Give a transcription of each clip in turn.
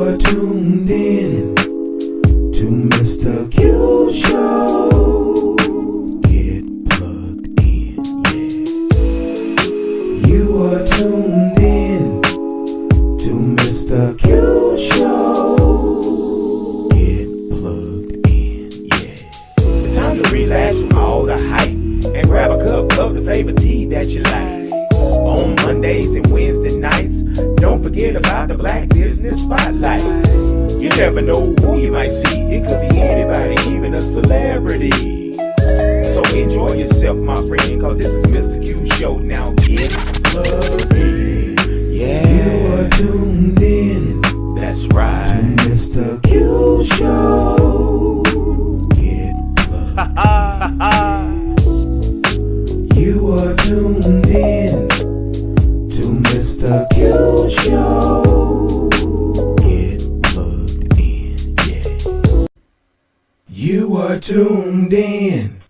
are tuned in to Mr. Q Show. Get plugged in, yeah. You are tuned in to Mr. Q Show. Get plugged in, yeah. It's time to relax from all the hype and grab a cup of the favorite tea that you like. On Mondays and Wednesday nights, don't forget about the Black Business Spotlight. You never know who you might see. It could be anybody, even a celebrity. So enjoy yourself, my friends, cause this is Mr. Q Show. Now get plugged in. Yeah. You are tuned in. That's right. To Mr. Q Show. Get plugged in. You are tuned in to Mr. Q Show. Get plugged in, yeah. You are tuned in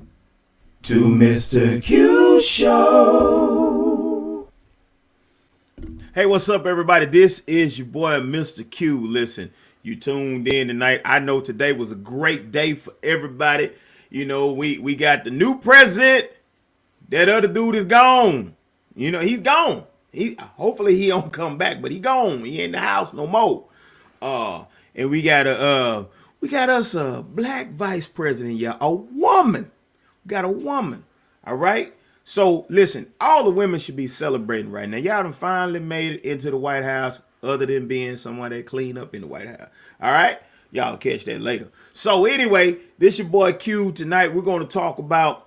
to Mr. Q Show. Hey, what's up, everybody? This is your boy, Mr. Q. Listen, you tuned in tonight. I know today was a great day for everybody. You know, we got the new president. That other dude is gone. You know, he's gone. Hopefully he don't come back, but he gone. He ain't in the house no more. And we got us a black vice president, y'all. A woman. We got a woman. All right. So listen, all the women should be celebrating right now. Y'all done finally made it into the White House, other than being someone that clean up in the White House. All right. Y'all catch that later. So anyway, this your boy Q. Tonight we're going to talk about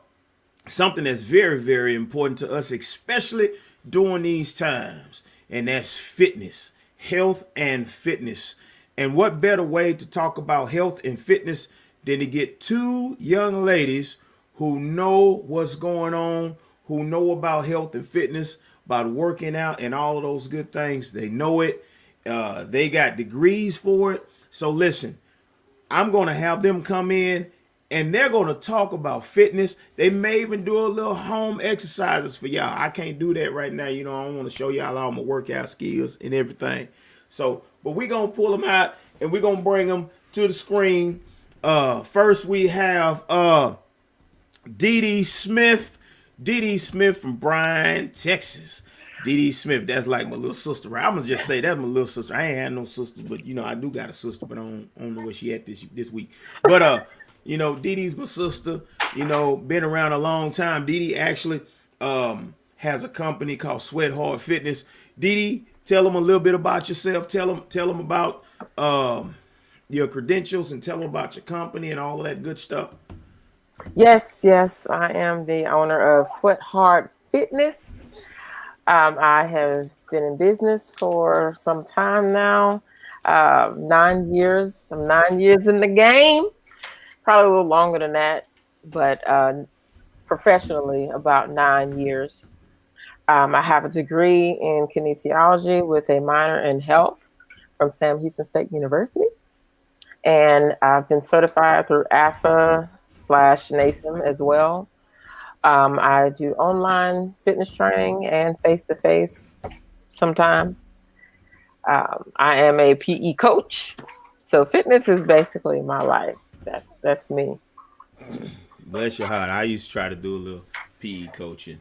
something that's very, very important to us, especially during these times, and that's fitness, health and fitness. And what better way to talk about health and fitness than to get two young ladies who know what's going on, who know about health and fitness, about working out and all of those good things. They know it. They got degrees for it. So listen, I'm going to have them come in and they're going to talk about fitness. They may even do a little home exercises for y'all. I can't do that right now. You know, I don't want to show y'all all my workout skills and everything. So, but we're going to pull them out and we're going to bring them to the screen. First, we have Dee Dee Smith. Dee Dee Smith from Bryan, Texas. Dee Dee Smith, that's like my little sister, right? I'm going to just say that's my little sister. I ain't had no sister, but, you know, I do got a sister, but I don't know where she at this week. But, you know, Dee Dee's my sister, you know, been around a long time. Dee Dee actually has a company called Sweat Hard Fitness. Dee Dee, tell them a little bit about yourself. Tell them about your credentials and tell them about your company and all of that good stuff. Yes, I am the owner of Sweat Hard Fitness. I have been in business for some time now, 9 years. I'm 9 years in the game. Probably a little longer than that, but professionally about 9 years. I have a degree in kinesiology with a minor in health from Sam Houston State University. And I've been certified through AFA/NASM as well. I do online fitness training and face-to-face sometimes. I am a PE coach. So fitness is basically my life. That's me. Bless your heart. I used to try to do a little PE coaching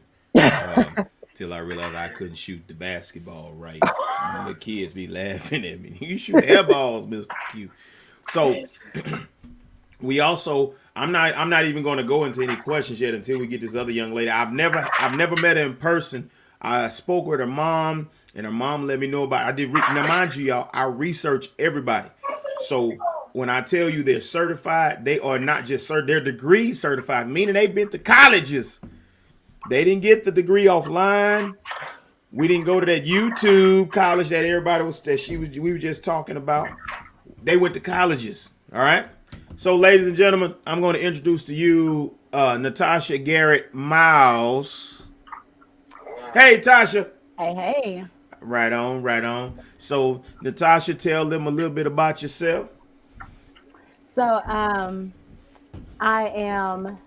till I realized I couldn't shoot the basketball right. The kids be laughing at me. You shoot air balls, Mr. Q. So we also, I'm not even going to go into any questions yet until we get this other young lady. I've never met her in person. I spoke with her mom, and her mom let me know about. Now, mind you, y'all, I research everybody. So when I tell you they're certified, they are not just they're degree certified, meaning they've been to colleges. They didn't get the degree offline. We didn't go to that YouTube college that we were just talking about. They went to colleges. All right. So, ladies and gentlemen, I'm going to introduce to you Natasha Garrett Miles. Hey, Tasha. Hey. Right on. So, Natasha, tell them a little bit about yourself. So, I am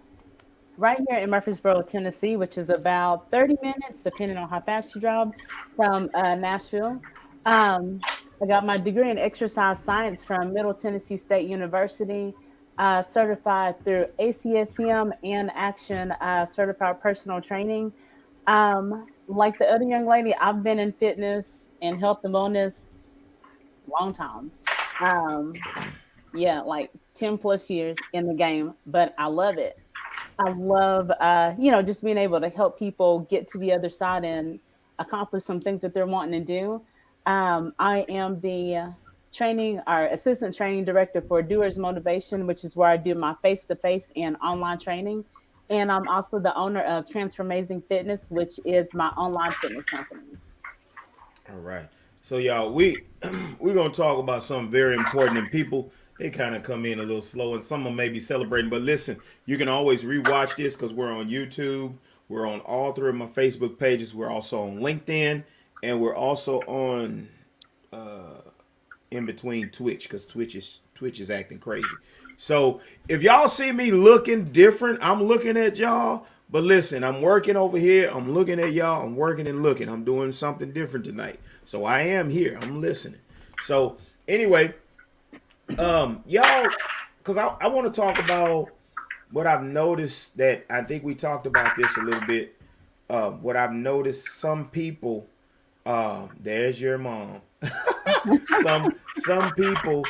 right here in Murfreesboro, Tennessee, which is about 30 minutes, depending on how fast you drive from Nashville. I got my degree in exercise science from Middle Tennessee State University, certified through ACSM and Action, certified personal training. Like the other young lady, I've been in fitness and health and wellness long time. Um, yeah, like 10 plus years in the game, but I love it. I love, just being able to help people get to the other side and accomplish some things that they're wanting to do. I am the training or assistant training director for Doers Motivation, which is where I do my face to face and online training. And I'm also the owner of Transformazing Fitness, which is my online fitness company. All right. So y'all, we're gonna talk about something very important, and people they kind of come in a little slow, and some of them may be celebrating. But listen, you can always rewatch this because we're on YouTube, we're on all three of my Facebook pages, we're also on LinkedIn, and we're also on in between Twitch because Twitch is acting crazy. So if y'all see me looking different, I'm looking at y'all. But listen, I'm working over here. I'm looking at y'all. I'm working and looking. I'm doing something different tonight. So I am here. I'm listening. So anyway, y'all, because I want to talk about what I've noticed that I think we talked about this a little bit. What I've noticed, some people, there's your mom. Some people,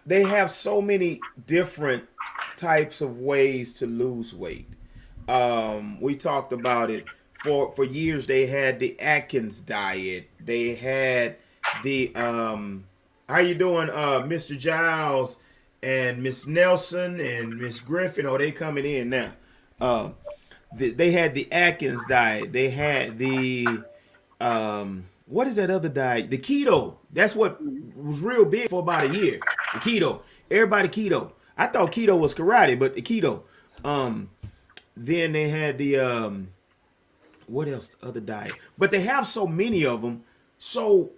they have so many different types of ways to lose weight. We talked about it for years. They had the Atkins diet. They had the how you doing, Mr. Giles and Miss Nelson and Miss Griffin? Oh, they coming in now. They had the Atkins diet. They had the what is that other diet? The keto. That's what was real big for about a year. The keto. Everybody keto. I thought keto was karate, but the keto. Then they had the what else? The other diet. But they have so many of them. So,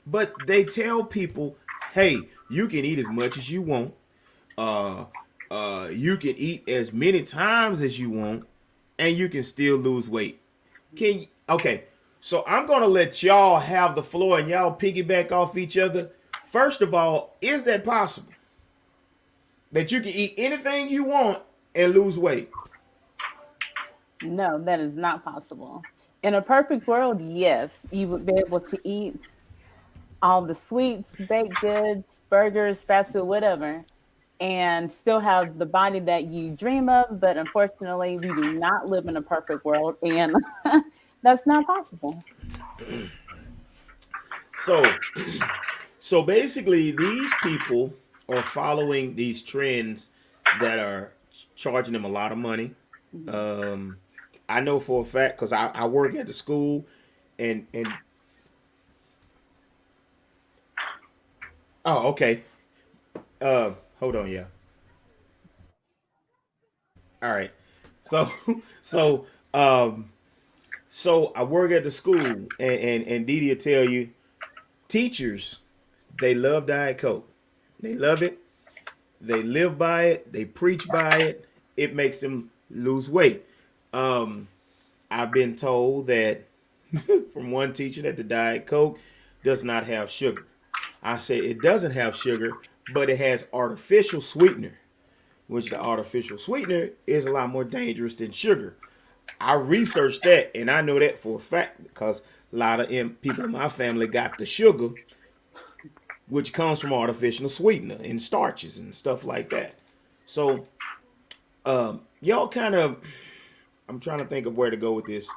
but they tell people, hey, you can eat as much as you want. You can eat as many times as you want, and you can still lose weight. Okay? So I'm gonna let y'all have the floor, and y'all piggyback off each other. First of all, is that possible? That you can eat anything you want and lose weight? No, that is not possible. In a perfect world, yes, you would be able to eat all the sweets, baked goods, burgers, fast food, whatever, and still have the body that you dream of. But unfortunately, we do not live in a perfect world, and that's not possible. So, so basically, these people are following these trends that are charging them a lot of money. Um, I know for a fact because I work at the school, and oh, okay. Hold on, yeah. All right. So, so, um, so I work at the school, and Didi will tell you, teachers, they love Diet Coke. They love it. They live by it. They preach by it. It makes them lose weight. Um, I've been told that from one teacher that the Diet Coke does not have sugar. I say it doesn't have sugar, but it has artificial sweetener, which the artificial sweetener is a lot more dangerous than sugar. I researched that, and I know that for a fact because a lot of people in my family got the sugar, which comes from artificial sweetener and starches and stuff like that. So, y'all kind of, I'm trying to think of where to go with this.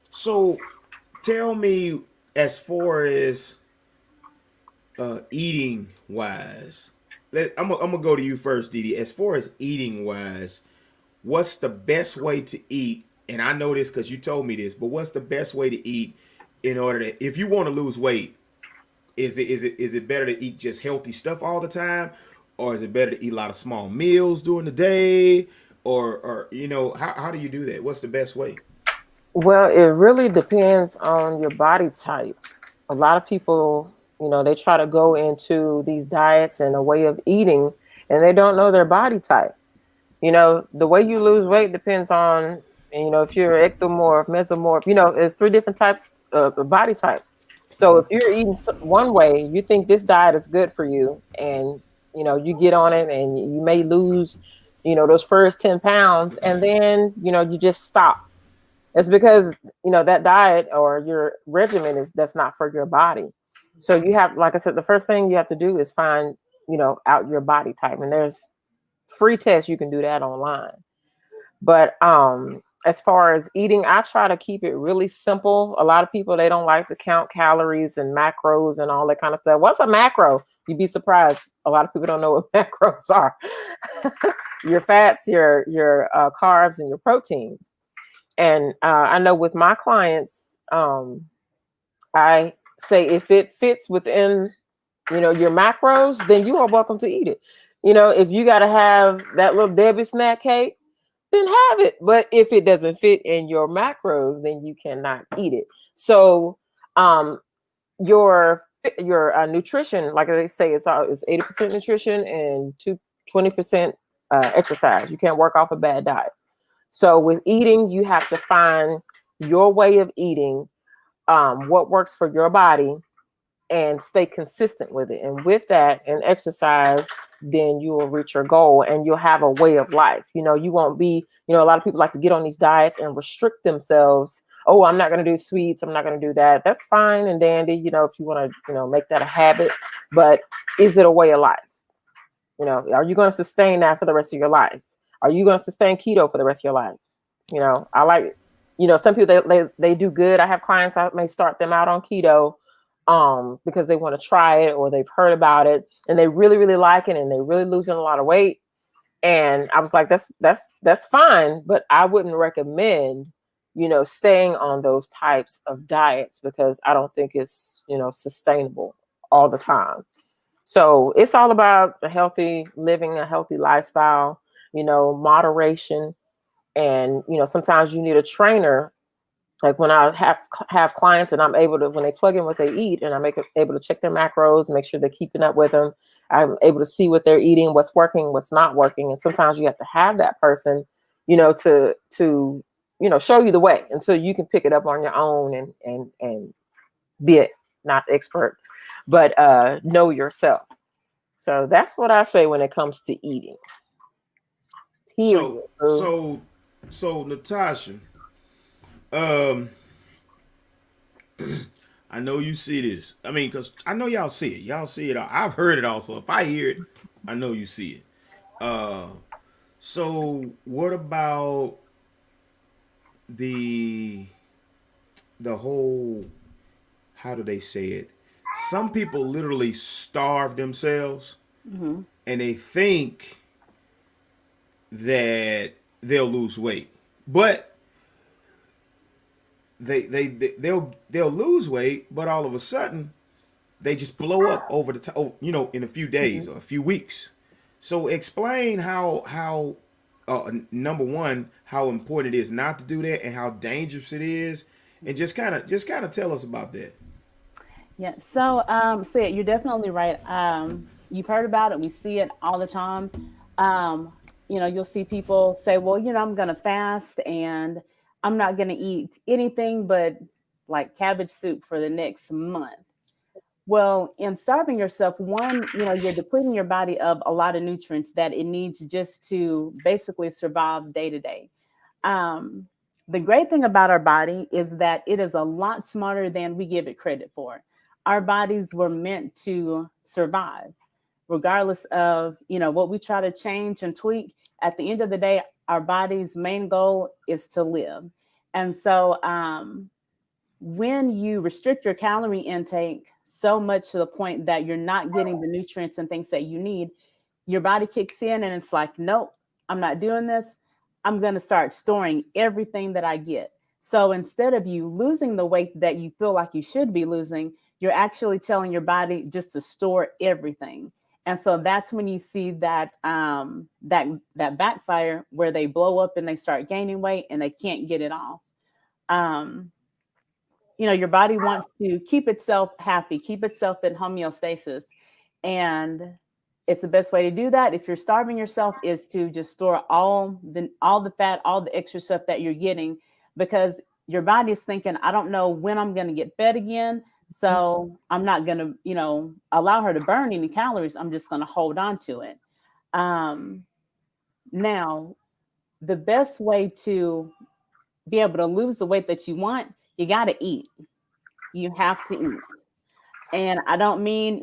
So, tell me, as far as eating wise, I'm gonna go to you first, Didi. As far as eating wise, what's the best way to eat? And I know this because you told me this, but what's the best way to eat in order to, if you want to lose weight, is it better to eat just healthy stuff all the time, or is it better to eat a lot of small meals during the day, or how do you do that? What's the best way? Well, it really depends on your body type. A lot of people, they try to go into these diets and a way of eating, and they don't know their body type. The way you lose weight depends on And if you're ectomorph, mesomorph, there's three different types of body types. So if you're eating one way, you think this diet is good for you, and you get on it, and you may lose, those first 10 pounds, and then you just stop. It's because that diet or your regimen that's not for your body. So you have, like I said, the first thing you have to do is find out your body type, and there's free tests you can do that online. But as far as eating, I try to keep it really simple. A lot of people, they don't like to count calories and macros and all that kind of stuff. What's a macro? You'd be surprised. A lot of people don't know what macros are. Your fats, your carbs, and your proteins. And I know with my clients, I say if it fits within your macros, then you are welcome to eat it. If you got to have that little Debbie snack cake, then have it. But if it doesn't fit in your macros, then you cannot eat it. So your nutrition, like they say, it's 80% nutrition and 20% exercise. You can't work off a bad diet. So with eating, you have to find your way of eating, what works for your body, and stay consistent with it. And with that and exercise, then you will reach your goal, and you'll have a way of life. You won't be, a lot of people like to get on these diets and restrict themselves. Oh, I'm not going to do sweets. I'm not going to do that. That's fine and dandy, if you want to, make that a habit. But is it a way of life? Are you going to sustain that for the rest of your life? Are you going to sustain keto for the rest of your life? I like, some people, they do good. I have clients, I may start them out on keto because they want to try it, or they've heard about it and they really, really like it, and they're really losing a lot of weight. And I was like, that's fine, but I wouldn't recommend, staying on those types of diets, because I don't think it's, sustainable all the time. So it's all about a healthy living, a healthy lifestyle, moderation. And, sometimes you need a trainer. Like when I have clients, and I'm able to, when they plug in what they eat, and I'm able to check their macros, make sure they're keeping up with them. I'm able to see what they're eating, what's working, what's not working. And sometimes you have to have that person, to show you the way until you can pick it up on your own and be it, not expert, but know yourself. So that's what I say when it comes to eating. Period. So Natasha, um, I know you see this. I mean, because I know y'all see it. Y'all see it. I've heard it also. If I hear it, I know you see it. Uh, so what about the the whole? How do they say it? Some people literally starve themselves, Mm-hmm. and they think that they'll lose weight, but they'll lose weight, but all of a sudden they just blow up over the time, in a few days or a few weeks. So explain how number one, how important it is not to do that, and how dangerous it is, and just kind of tell us about that. Yeah. So, Sid, you're definitely right. You've heard about it. We see it all the time. You'll see people say, "Well, I'm going to fast and I'm not going to eat anything but like cabbage soup for the next month." Well, in starving yourself, one, you're depleting your body of a lot of nutrients that it needs just to basically survive day to day. Um, the great thing about our body is that it is a lot smarter than we give it credit for. Our bodies were meant to survive, regardless of what we try to change and tweak. At the end of the day, our body's main goal is to live. And so, when you restrict your calorie intake so much to the point that you're not getting the nutrients and things that you need, your body kicks in and it's like, nope, I'm not doing this. I'm going to start storing everything that I get. So instead of you losing the weight that you feel like you should be losing, you're actually telling your body just to store everything. And so that's when you see that backfire where they blow up and they start gaining weight and they can't get it off. Um, your body wants to keep itself happy, keep itself in homeostasis. And It's the best way to do that. If you're starving yourself, is to just store all the fat, all the extra stuff that you're getting, because your body is thinking, I don't know when I'm going to get fed again. So I'm not going to, allow her to burn any calories. I'm just going to hold on to it. Um, Now, the best way to be able to lose the weight that you want, you got to eat. You have to eat. And I don't mean,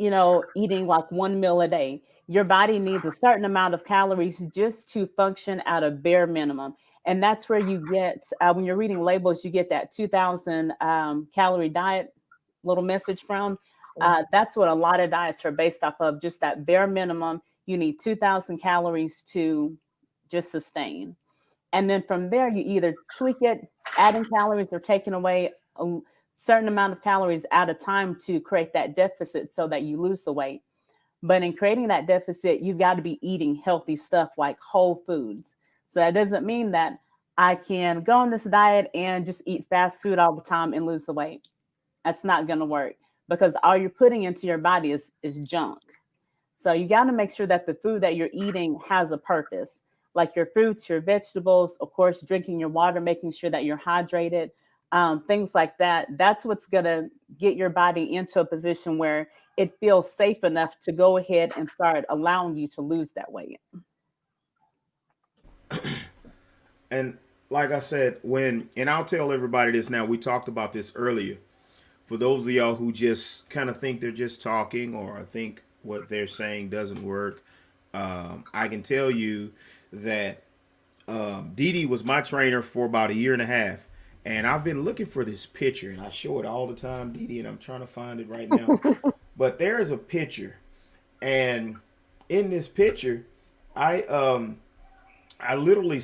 eating like one meal a day. Your body needs a certain amount of calories just to function at a bare minimum. And that's where you get, when you're reading labels, you get that 2000 calorie diet little message from. That's what a lot of diets are based off of, just that bare minimum. You need 2000 calories to just sustain. And then from there, you either tweak it, adding calories or taking away a certain amount of calories at a time to create that deficit so that you lose the weight. But in creating that deficit, you've got to be eating healthy stuff like whole foods. So that doesn't mean that I can go on this diet and just eat fast food all the time and lose the weight. That's not going to work, because all you're putting into your body is junk. So you got to make sure that the food that you're eating has a purpose, like your fruits, your vegetables, of course, drinking your water, making sure that you're hydrated, things like that. That's what's going to get your body into a position where it feels safe enough to go ahead and start allowing you to lose that weight. And like I said, and I'll tell everybody this now, we talked about this earlier. For those of y'all who just kind of think they're just talking, or think what they're saying doesn't work, I can tell you that Dee Dee was my trainer for about a year and a half. And I've been looking for this picture, and I show it all the time, Dee Dee, and I'm trying to find it right now. But there's a picture, and in this picture, I literally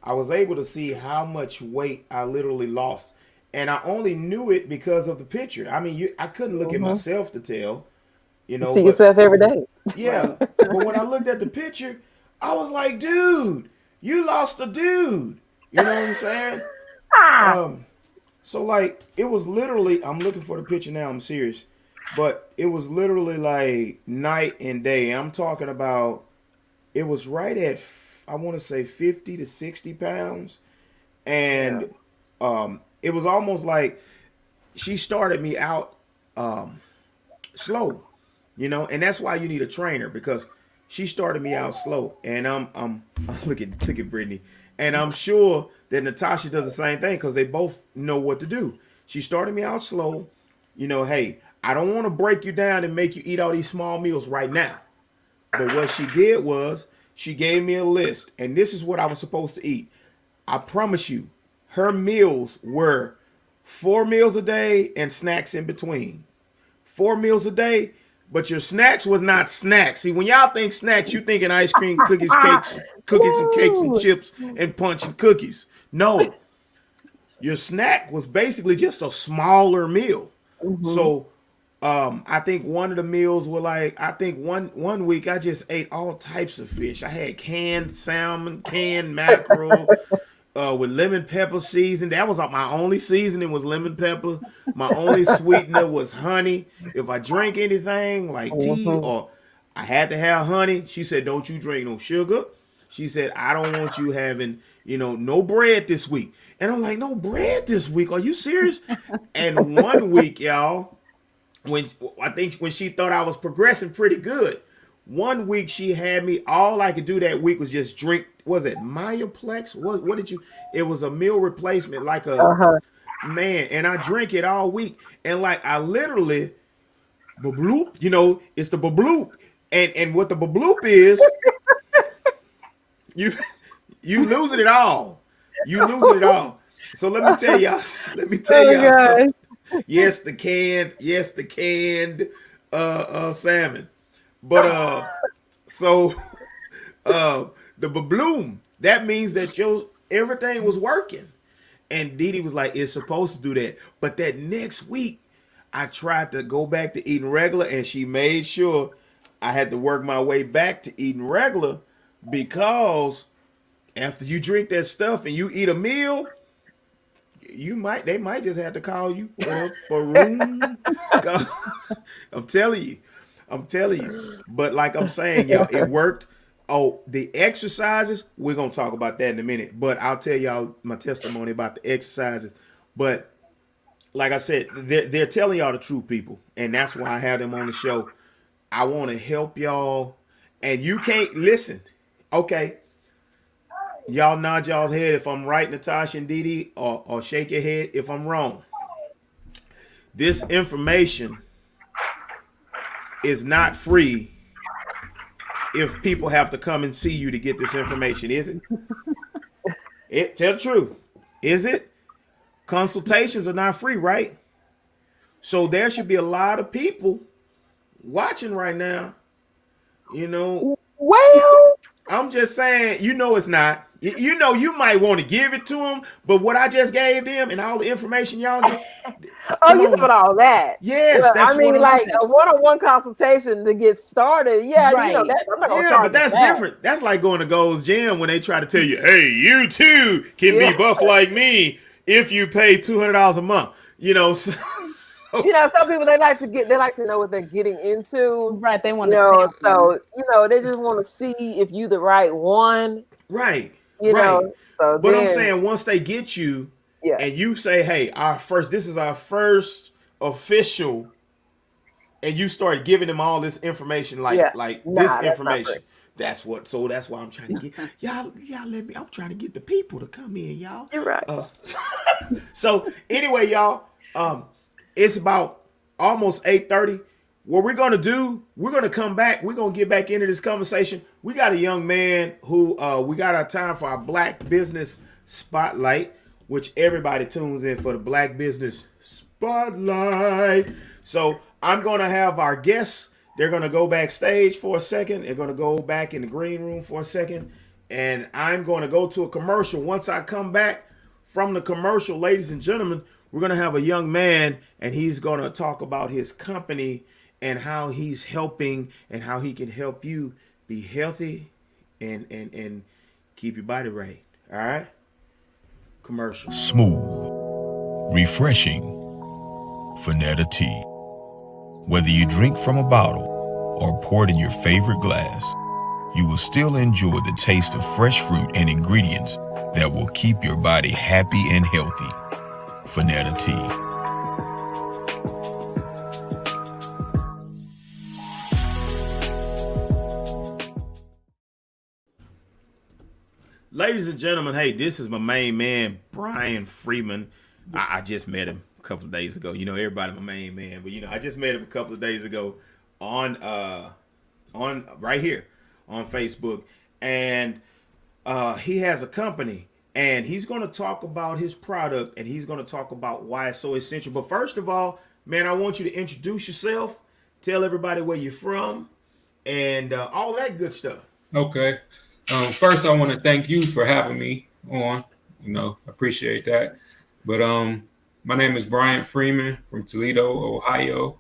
I was able to see how much weight I literally lost. And I only knew it because of the picture. I mean, I couldn't look at myself to tell, You see yourself every day. Yeah. But when I looked at the picture, I was like, dude, you lost a dude. You know what I'm saying? So like, it was literally, I'm looking for the picture now, I'm serious. But it was literally like night and day. I'm talking about, it was right at, I want to say 50 to 60 pounds. And it was almost like she started me out slow, and that's why you need a trainer, because she started me out slow. And I'm look at Brittany, and I'm sure that Natasha does the same thing, because they both know what to do. She started me out slow. Hey, I don't want to break you down and make you eat all these small meals right now. But what she did was she gave me a list, and this is what I was supposed to eat. I promise you, her meals were 4 meals a day and snacks in between. 4 meals a day, but your snacks was not snacks. See, when y'all think snacks, you thinking ice cream, cookies, cakes and chips and punch and cookies. No, your snack was basically just a smaller meal. So I think one of the meals were like, I think one week I just ate all types of fish. I had canned salmon, canned mackerel, with lemon pepper seasoning. That was my only seasoning, was lemon pepper. My only sweetener was honey. If I drink anything like tea, or I had to have honey, she said, don't you drink no sugar. She said, I don't want you having, no bread this week. And I'm like, no bread this week? Are you serious? And one week, y'all, when she thought I was progressing pretty good, one week she had me, all I could do that week was just drink, was it Mayaplex? What did you, it was a meal replacement, like man, and I drink it all week. And like, I literally, babloop, it's the babloop. And what the babloop is, you losing it all. You losing it all. So let me tell y'all something. Yes, the canned salmon. But so the babloom, that means that everything was working. And Dee Dee was like, it's supposed to do that. But that next week, I tried to go back to eating regular, and she made sure I had to work my way back to eating regular, because after you drink that stuff and you eat a meal, they might just have to call you for room. I'm telling you. I'm telling you. But like I'm saying, y'all, it worked. Oh, the exercises, we're gonna talk about that in a minute. But I'll tell y'all my testimony about the exercises. But like I said, they're telling y'all the truth, people, and that's why I have them on the show. I want to help y'all, and you can't listen. Okay, y'all nod y'all's head if I'm right, Natasha and Didi, or shake your head if I'm wrong. This information is not free if people have to come and see you to get this information, is it? Tell the truth. Is it? Consultations are not free, right? So there should be a lot of people watching right now. You know, Well, I'm just saying, it's not. You might want to give it to them, but what I just gave them and all the information y'all get, oh, come you on. said all that. Yes, Well, that's I what mean, I'm. like a one-on-one consultation to get started. Yeah, Right. that I'm not gonna Yeah, charge but that's that. different. That's like going to Gold's Gym when they try to tell you, hey, you too can be Yeah. buff like me if you pay $200 a month. Some people they like to know what they're getting into. Right. They want to sample. So they just want to see if you the right one. right, You right. know, so But I'm then saying once they get you yeah, and you say, hey, this is our first official, and you start giving them all this information, yeah, like this nah, that's not free. information. That's why I'm trying to get y'all let me. I'm trying to get the people to come in, y'all. You're right. So anyway, y'all, it's about almost 8:30. What we're gonna do, we're gonna come back. We're gonna get back into this conversation. We got a young man who we got our time for our Black Business Spotlight, which everybody tunes in for the Black Business Spotlight. So I'm gonna have our guests. They're gonna go backstage for a second. They're gonna go back in the green room for a second, and I'm gonna go to a commercial. Once I come back from the commercial, ladies and gentlemen, we're going to have a young man, and he's going to talk about his company and how he's helping and how he can help you be healthy and keep your body right. All right? Commercial. Smooth, refreshing, Finetta tea. Whether you drink from a bottle or pour it in your favorite glass, you will still enjoy the taste of fresh fruit and ingredients that will keep your body happy and healthy. Finetta tea. Ladies and gentlemen, hey, this is my main man, Brian Freeman. I just met him a couple of days ago. Everybody my main man, but I just met him a couple of days ago on right here on Facebook, and he has a company, and he's going to talk about his product, and he's going to talk about why it's so essential. But first of all, man, I want you to introduce yourself, tell everybody where you're from, and all that good stuff. Okay. First, I want to thank you for having me on. Appreciate that. But my name is Brian Freeman from Toledo, Ohio.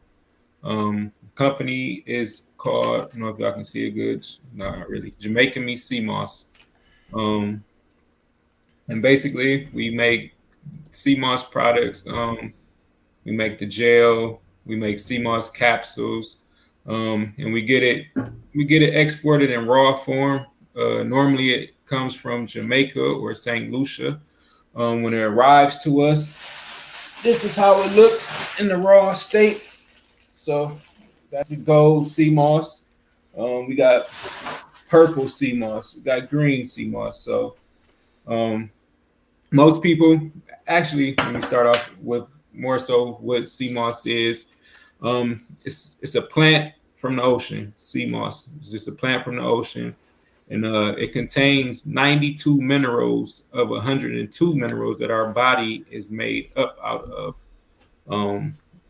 Company is called, I don't know if y'all can see it good. No, not really. Jamaican Me Sea Moss. And basically, we make sea moss products. We make the gel. We make sea moss capsules, and we get it exported in raw form. Normally, it comes from Jamaica or St. Lucia. When it arrives to us, this is how it looks in the raw state. So that's the gold sea moss. We got purple sea moss. We got green sea moss. So most people, actually, let me start off with more so what sea moss is. It's a plant from the ocean. Sea moss. It's just a plant from the ocean. And it contains 92 minerals of 102 minerals that our body is made up out of.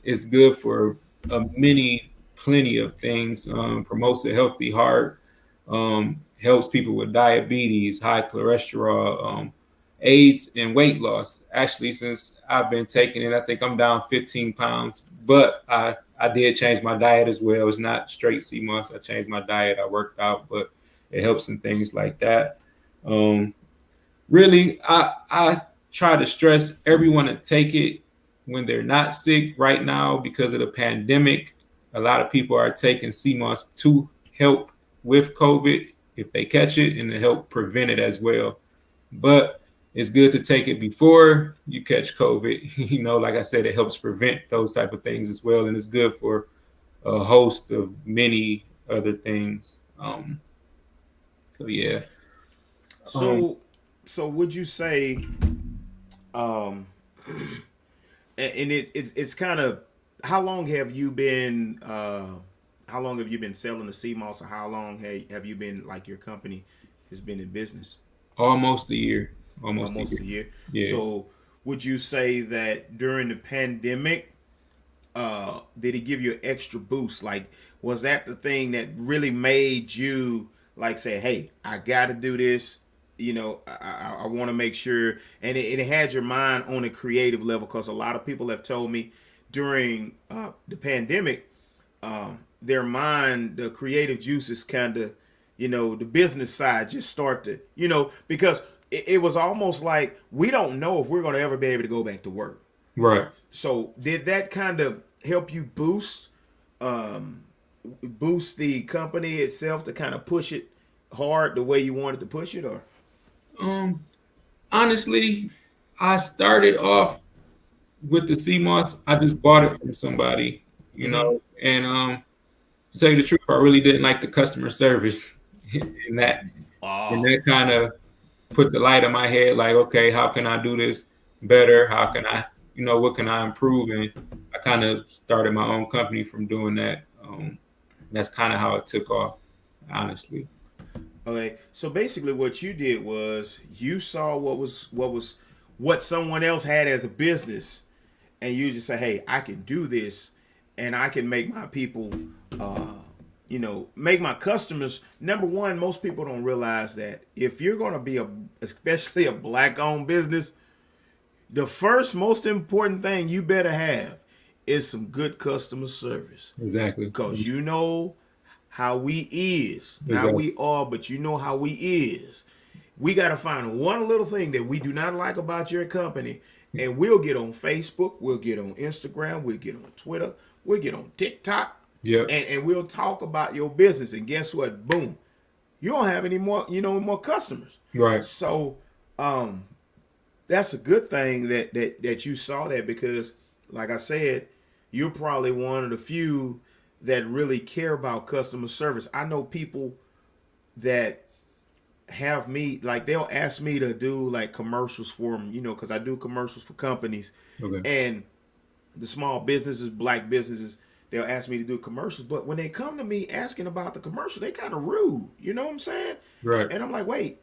It's good for plenty of things. Promotes a healthy heart. Helps people with diabetes, high cholesterol, aids, and weight loss. Actually, since I've been taking it, I think I'm down 15 pounds. But I did change my diet as well. It's not straight sea moss. I changed my diet. I worked out, but it helps in things like that. Really, I try to stress everyone to take it when they're not sick right now because of the pandemic. a lot of people are taking sea moss to help with COVID if they catch it, and to help prevent it as well. But it's good to take it before you catch COVID. Like I said, it helps prevent those type of things as well, and it's good for a host of many other things. So yeah. So, so would you say, um, and it's kind of, how long have you been, how long have you been selling the sea moss, or how long have you been, like, your company has been in business? Almost a year. Almost a Almost year. a year. Yeah. So would you say that during the pandemic, did it give you an extra boost? Like, was that the thing that really made you, like, say, hey, I gotta do this? I want to make sure, and it had your mind on a creative level, because a lot of people have told me during the pandemic, their mind, the creative juices kind of, the business side just start to, because it was almost like we don't know if we're going to ever be able to go back to work. Right. So did that kind of help you boost the company itself to kind of push it hard the way you wanted to push it, or? Um, Honestly, I started off with the sea moss. I just bought it from somebody, Mm-hmm. and to tell you the truth, I really didn't like the customer service, and that and Oh, that kind of put the light on my head. Like, okay, how can I do this better? How can I, what can I improve? And I kind of started my own company from doing that. That's kind of how it took off, honestly. okay. So basically, what you did was you saw what someone else had as a business, and you just say, "Hey, I can do this, and I can make my people, make my customers." Number one, most people don't realize that if you're going to be especially a black-owned business, the first most important thing you better have is some good customer service, Exactly. because how we is, not Exactly. we are, but how we is. We got to find one little thing that we do not like about your company, and we'll get on Facebook, we'll get on Instagram, we'll get on Twitter, we'll get on TikTok, Yep. and we'll talk about your business. And guess what? Boom, you don't have any more, more customers. Right. So, that's a good thing that you saw that, because, like I said, you're probably one of the few that really care about customer service. I know people that have me, like, they'll ask me to do like commercials for them, because I do commercials for companies, Okay. and the small businesses, black businesses, they'll ask me to do commercials. But when they come to me asking about the commercial, they kind of rude. You know what I'm saying? Right. And I'm like, wait,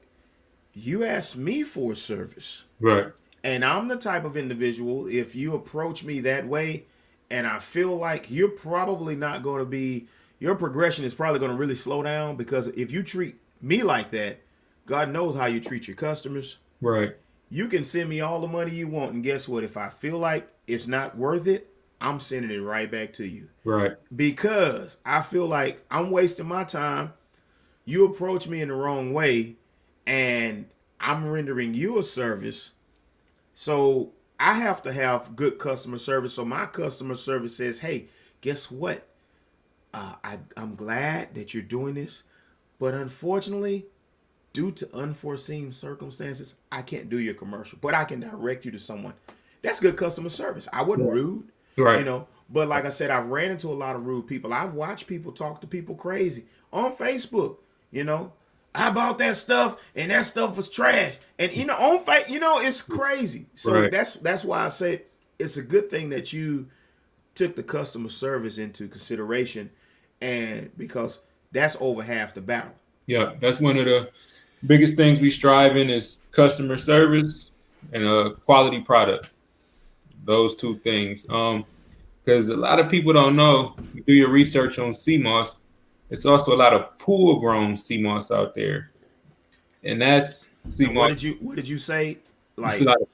you asked me for a service. Right. And I'm the type of individual, if you approach me that way, and I feel like you're probably not going to be, your progression is probably going to really slow down, because if you treat me like that, God knows how you treat your customers. Right. You can send me all the money you want, and guess what? If I feel like it's not worth it, I'm sending it right back to you. Right. Because I feel like I'm wasting my time. You approach me in the wrong way, and I'm rendering you a service. So I have to have good customer service. So my customer service says, hey, guess what? I'm glad that you're doing this, but unfortunately, due to unforeseen circumstances, I can't do your commercial, but I can direct you to someone. That's good customer service. I wasn't rude, Right. but like I said, I've ran into a lot of rude people. I've watched people talk to people crazy on Facebook, I bought that stuff and that stuff was trash. And on it's crazy. So Right. that's why I said it's a good thing that you took the customer service into consideration, and because that's over half the battle. Yeah. That's one of the biggest things we strive in is customer service and a quality product. Those two things. Because a lot of people don't know, you do your research on sea moss, it's also a lot of pool grown sea moss out there. And that's sea Now, what moss. did you say? It's a Like, lot of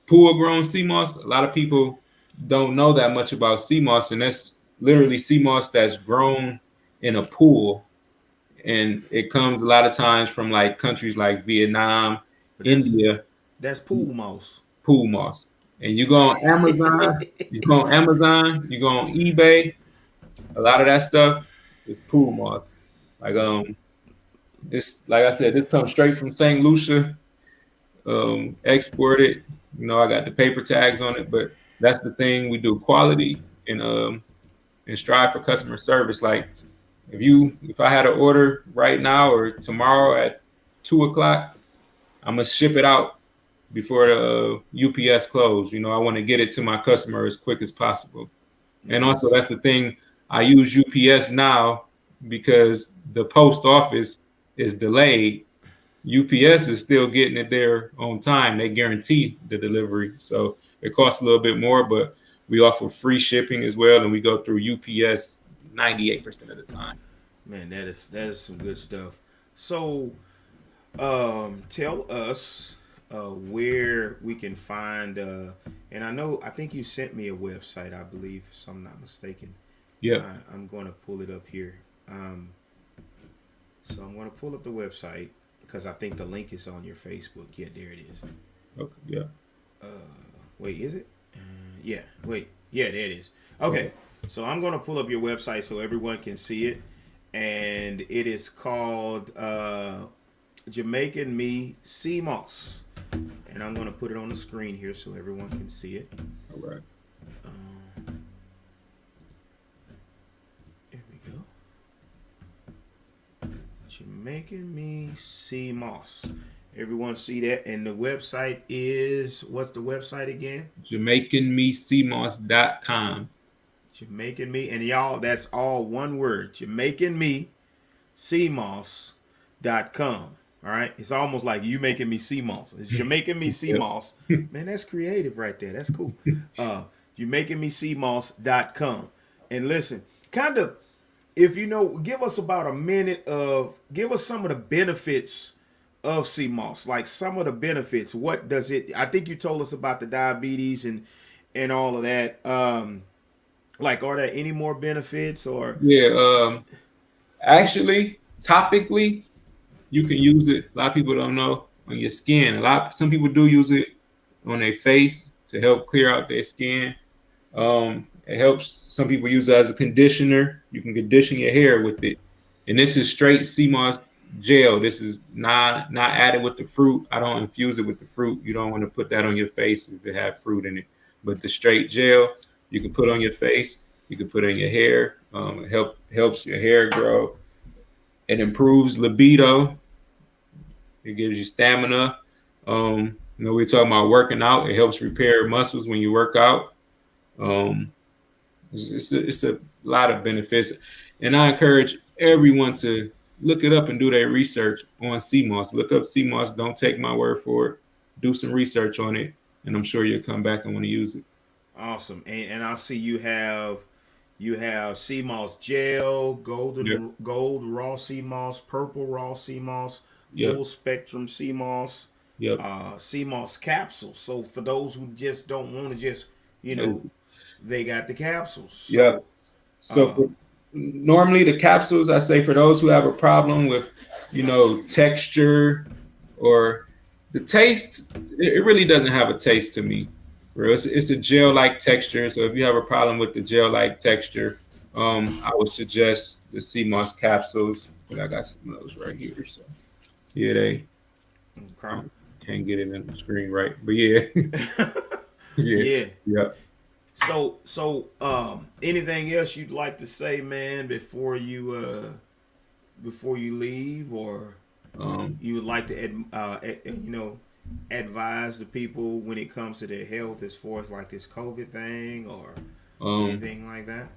pool grown sea moss. A lot of people don't know that much about sea moss, and that's literally sea moss that's grown in a pool. And it comes a lot of times from like countries like Vietnam, but India, that's pool mouse. pool moss. And you go on Amazon, you go on eBay, a lot of that stuff is pool moss. Like this, like I said, this comes straight from St. Lucia, exported. You know, I got the paper tags on it, but that's the thing. We do quality and strive for customer service. Like if I had an order right now or tomorrow at 2 o'clock, I'm gonna ship it out before the UPS close. You know, I want to get it to my customer as quick as possible. And also, that's the thing. I use UPS now because the post office is delayed. UPS is still getting it there on time. They guarantee the delivery. So it costs a little bit more, but we offer free shipping as well. And we go through UPS 98% of the time. Man, that is some good stuff. So, tell us where we can find. And I think you sent me a website. I believe, if I'm not mistaken. Yeah. I'm going to pull it up here. So I'm going to pull up the website because I think the link is on your Facebook. Yeah, there it is. Okay. Yeah. Wait, is it? Yeah. Wait. Yeah, there it is. Okay. So I'm going to pull up your website so everyone can see it. And it is called Jamaican Me Sea Moss. And I'm going to put it on the screen here so everyone can see it. All right. There we go. Jamaican Me Sea Moss. Everyone see that? And the website is, what's the website again? JamaicanMeSeaMoss.com. Jamaican Me, and y'all, that's all one word. JamaicanMeSeaMoss.com. All right, it's almost like you making me sea moss. It's Jamaican Me Sea Moss. Man, that's creative right there. That's cool. JamaicanMeSeaMoss.com. And listen, kind of, if you know, give us about a minute give us some of the benefits of sea moss. Like some of the benefits. What does it? I think you told us about the diabetes and all of that. Like, are there any more benefits or? Yeah. Actually, topically, you can use it. A lot of people don't know on your skin. Some people do use it on their face to help clear out their skin. It helps. Some people use it as a conditioner. You can condition your hair with it. And this is straight sea moss gel. This is not added with the fruit. I don't infuse it with the fruit. You don't want to put that on your face if it have fruit in it. But the straight gel you can put on your face. You can put it in your hair. It helps your hair grow. It improves libido. It gives you stamina. We're talking about working out. It helps repair muscles when you work out. It's a lot of benefits. And I encourage everyone to look it up and do their research on sea moss. Look up sea moss. Don't take my word for it. Do some research on it. And I'm sure you'll come back and want to use it. Awesome. And I see you have sea moss gel, gold raw sea moss, purple raw sea moss, full spectrum sea moss, sea moss capsules. So for those who just don't want to just, they got the capsules. So, So normally the capsules, I say for those who have a problem with, texture or the taste, it really doesn't have a taste to me. It's a gel-like texture. So if you have a problem with the gel-like texture, I would suggest the sea moss capsules. But I got some of those right here. So yeah, they can't get it in the screen right, but yeah. Yeah. So anything else you'd like to say, man, before you leave, or you would like to advise the people when it comes to their health as far as like this COVID thing or anything like that?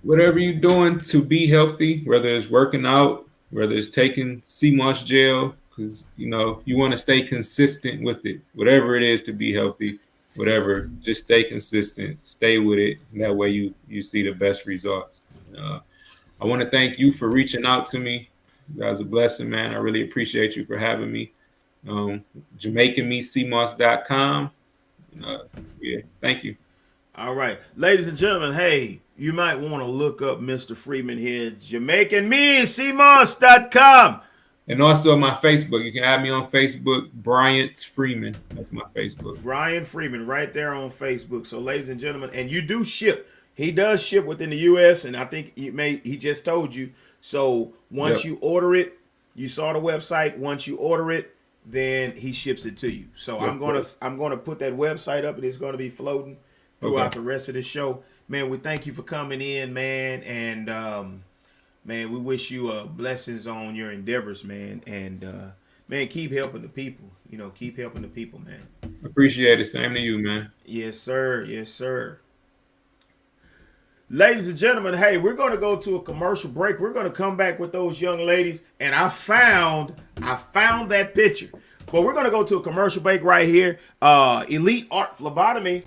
Whatever you're doing to be healthy, whether it's working out, whether it's taking sea moss gel, because you want to stay consistent with it. Whatever it is to be healthy, whatever, just stay consistent, stay with it. And that way you see the best results. I want to thank you for reaching out to me. That was a blessing, man. I really appreciate you for having me. JamaicanMeSeaMoss.com. Thank you. All right, ladies and gentlemen, hey, you might want to look up Mr. Freeman here, JamaicanMeSeaMoss.com. And also my Facebook. You can add me on Facebook, Bryant Freeman. That's my Facebook. Brian Freeman, right there on Facebook. So, ladies and gentlemen, and you do ship. He does ship within the U.S. and I think he just told you. So once Yep. you order it, you saw the website. Once you order it, then he ships it to you. So Yep. I'm gonna put that website up, and it's gonna be floating throughout Okay. the rest of the show. Man, we thank you for coming in, man, and man, we wish you blessings on your endeavors, man, and man, keep helping the people. You know, keep helping the people, man. Appreciate it. Same to you, man. Yes, sir. Yes, sir. Ladies and gentlemen, hey, we're going to go to a commercial break. We're going to come back with those young ladies, and I found that picture. But we're going to go to a commercial break right here. Elite Art Phlebotomy.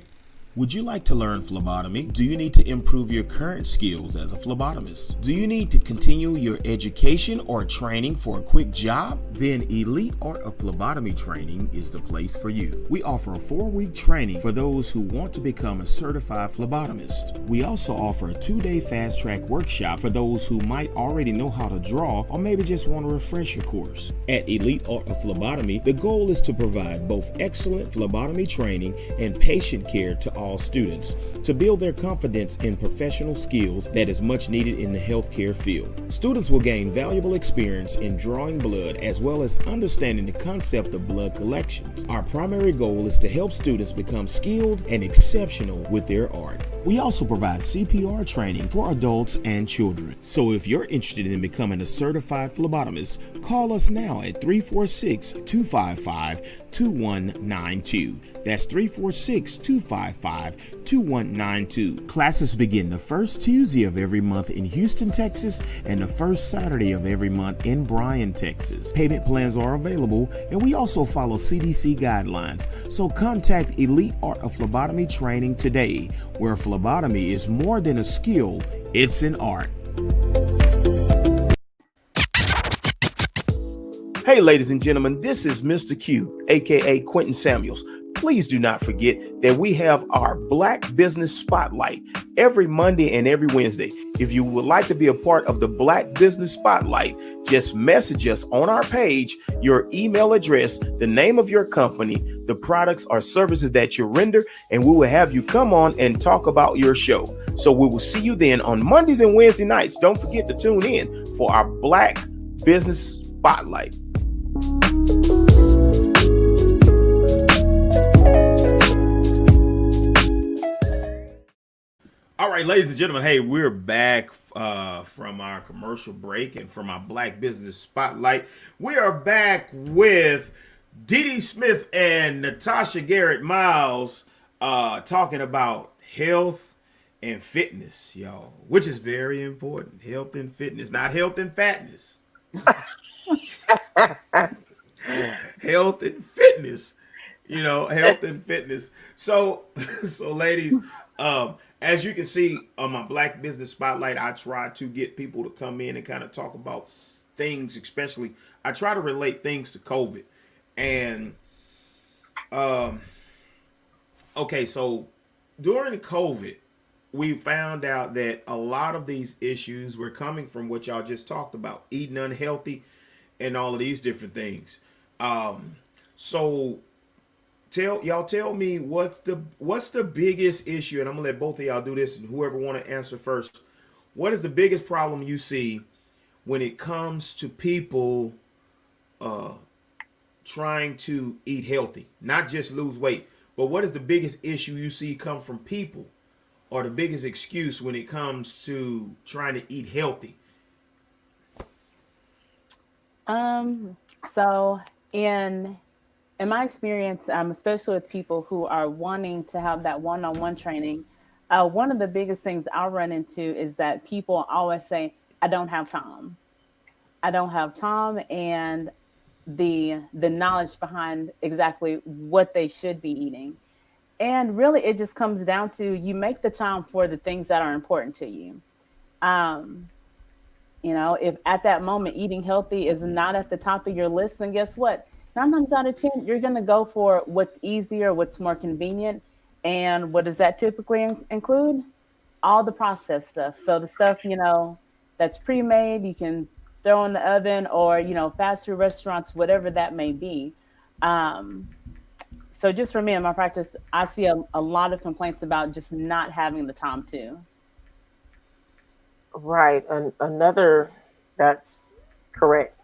Would you like to learn phlebotomy? Do you need to improve your current skills as a phlebotomist? Do you need to continue your education or training for a quick job? Then Elite Art of Phlebotomy Training is the place for you. We offer a 4-week training for those who want to become a certified phlebotomist. We also offer a 2-day fast track workshop for those who might already know how to draw or maybe just want a refresher course. At Elite Art of Phlebotomy, the goal is to provide both excellent phlebotomy training and patient care to all students to build their confidence in professional skills that is much needed in the healthcare field. Students will gain valuable experience in drawing blood as well as understanding the concept of blood collections. Our primary goal is to help students become skilled and exceptional with their art. We also provide CPR training for adults and children. So if you're interested in becoming a certified phlebotomist, call us now at 346-255-2192. That's 346-255-2192. Classes begin the first Tuesday of every month in Houston, Texas, and the first Saturday of every month in Bryan, Texas. Payment plans are available, and we also follow CDC guidelines. So contact Elite Art of Phlebotomy Training today, where phlebotomy is more than a skill, it's an art. Hey, ladies and gentlemen, this is Mr. Q, aka Quentin Samuels. Please do not forget that we have our Black Business Spotlight every Monday and every Wednesday. If you would like to be a part of the Black Business Spotlight, just message us on our page, your email address, the name of your company, the products or services that you render, and we will have you come on and talk about your show. So we will see you then on Mondays and Wednesday nights. Don't forget to tune in for our Black Business Spotlight. All right, ladies and gentlemen, hey, we're back from our commercial break and from our Black Business Spotlight. We are back with Dee Dee Smith and Natasha Garrett Miles talking about health and fitness, y'all, which is very important. Health and fitness, not health and fatness. Health and fitness, health and fitness. So, ladies, as you can see on my Black Business Spotlight, I try to get people to come in and kind of talk about things, especially I try to relate things to COVID. And okay, so during COVID, we found out that a lot of these issues were coming from what y'all just talked about, eating unhealthy and all of these different things. So tell me what's the biggest issue, and I'm gonna let both of y'all do this, and whoever want to answer first. What is the biggest problem you see when it comes to people trying to eat healthy, not just lose weight, but what is the biggest issue you see come from people, or the biggest excuse when it comes to trying to eat healthy? So in my experience, especially with people who are wanting to have that one-on-one training, one of the biggest things I'll run into is that people always say, "I don't have time. I don't have time," and the knowledge behind exactly what they should be eating. And really, it just comes down to you make the time for the things that are important to you. Um, if at that moment eating healthy is not at the top of your list, then guess what? 9 times out of 10, you're going to go for what's easier, what's more convenient. And what does that typically include? All the processed stuff. So the stuff, that's pre-made, you can throw in the oven, or, fast food restaurants, whatever that may be. Um, so just for me in my practice, I see a lot of complaints about just not having the time to. Right. And another, that's correct.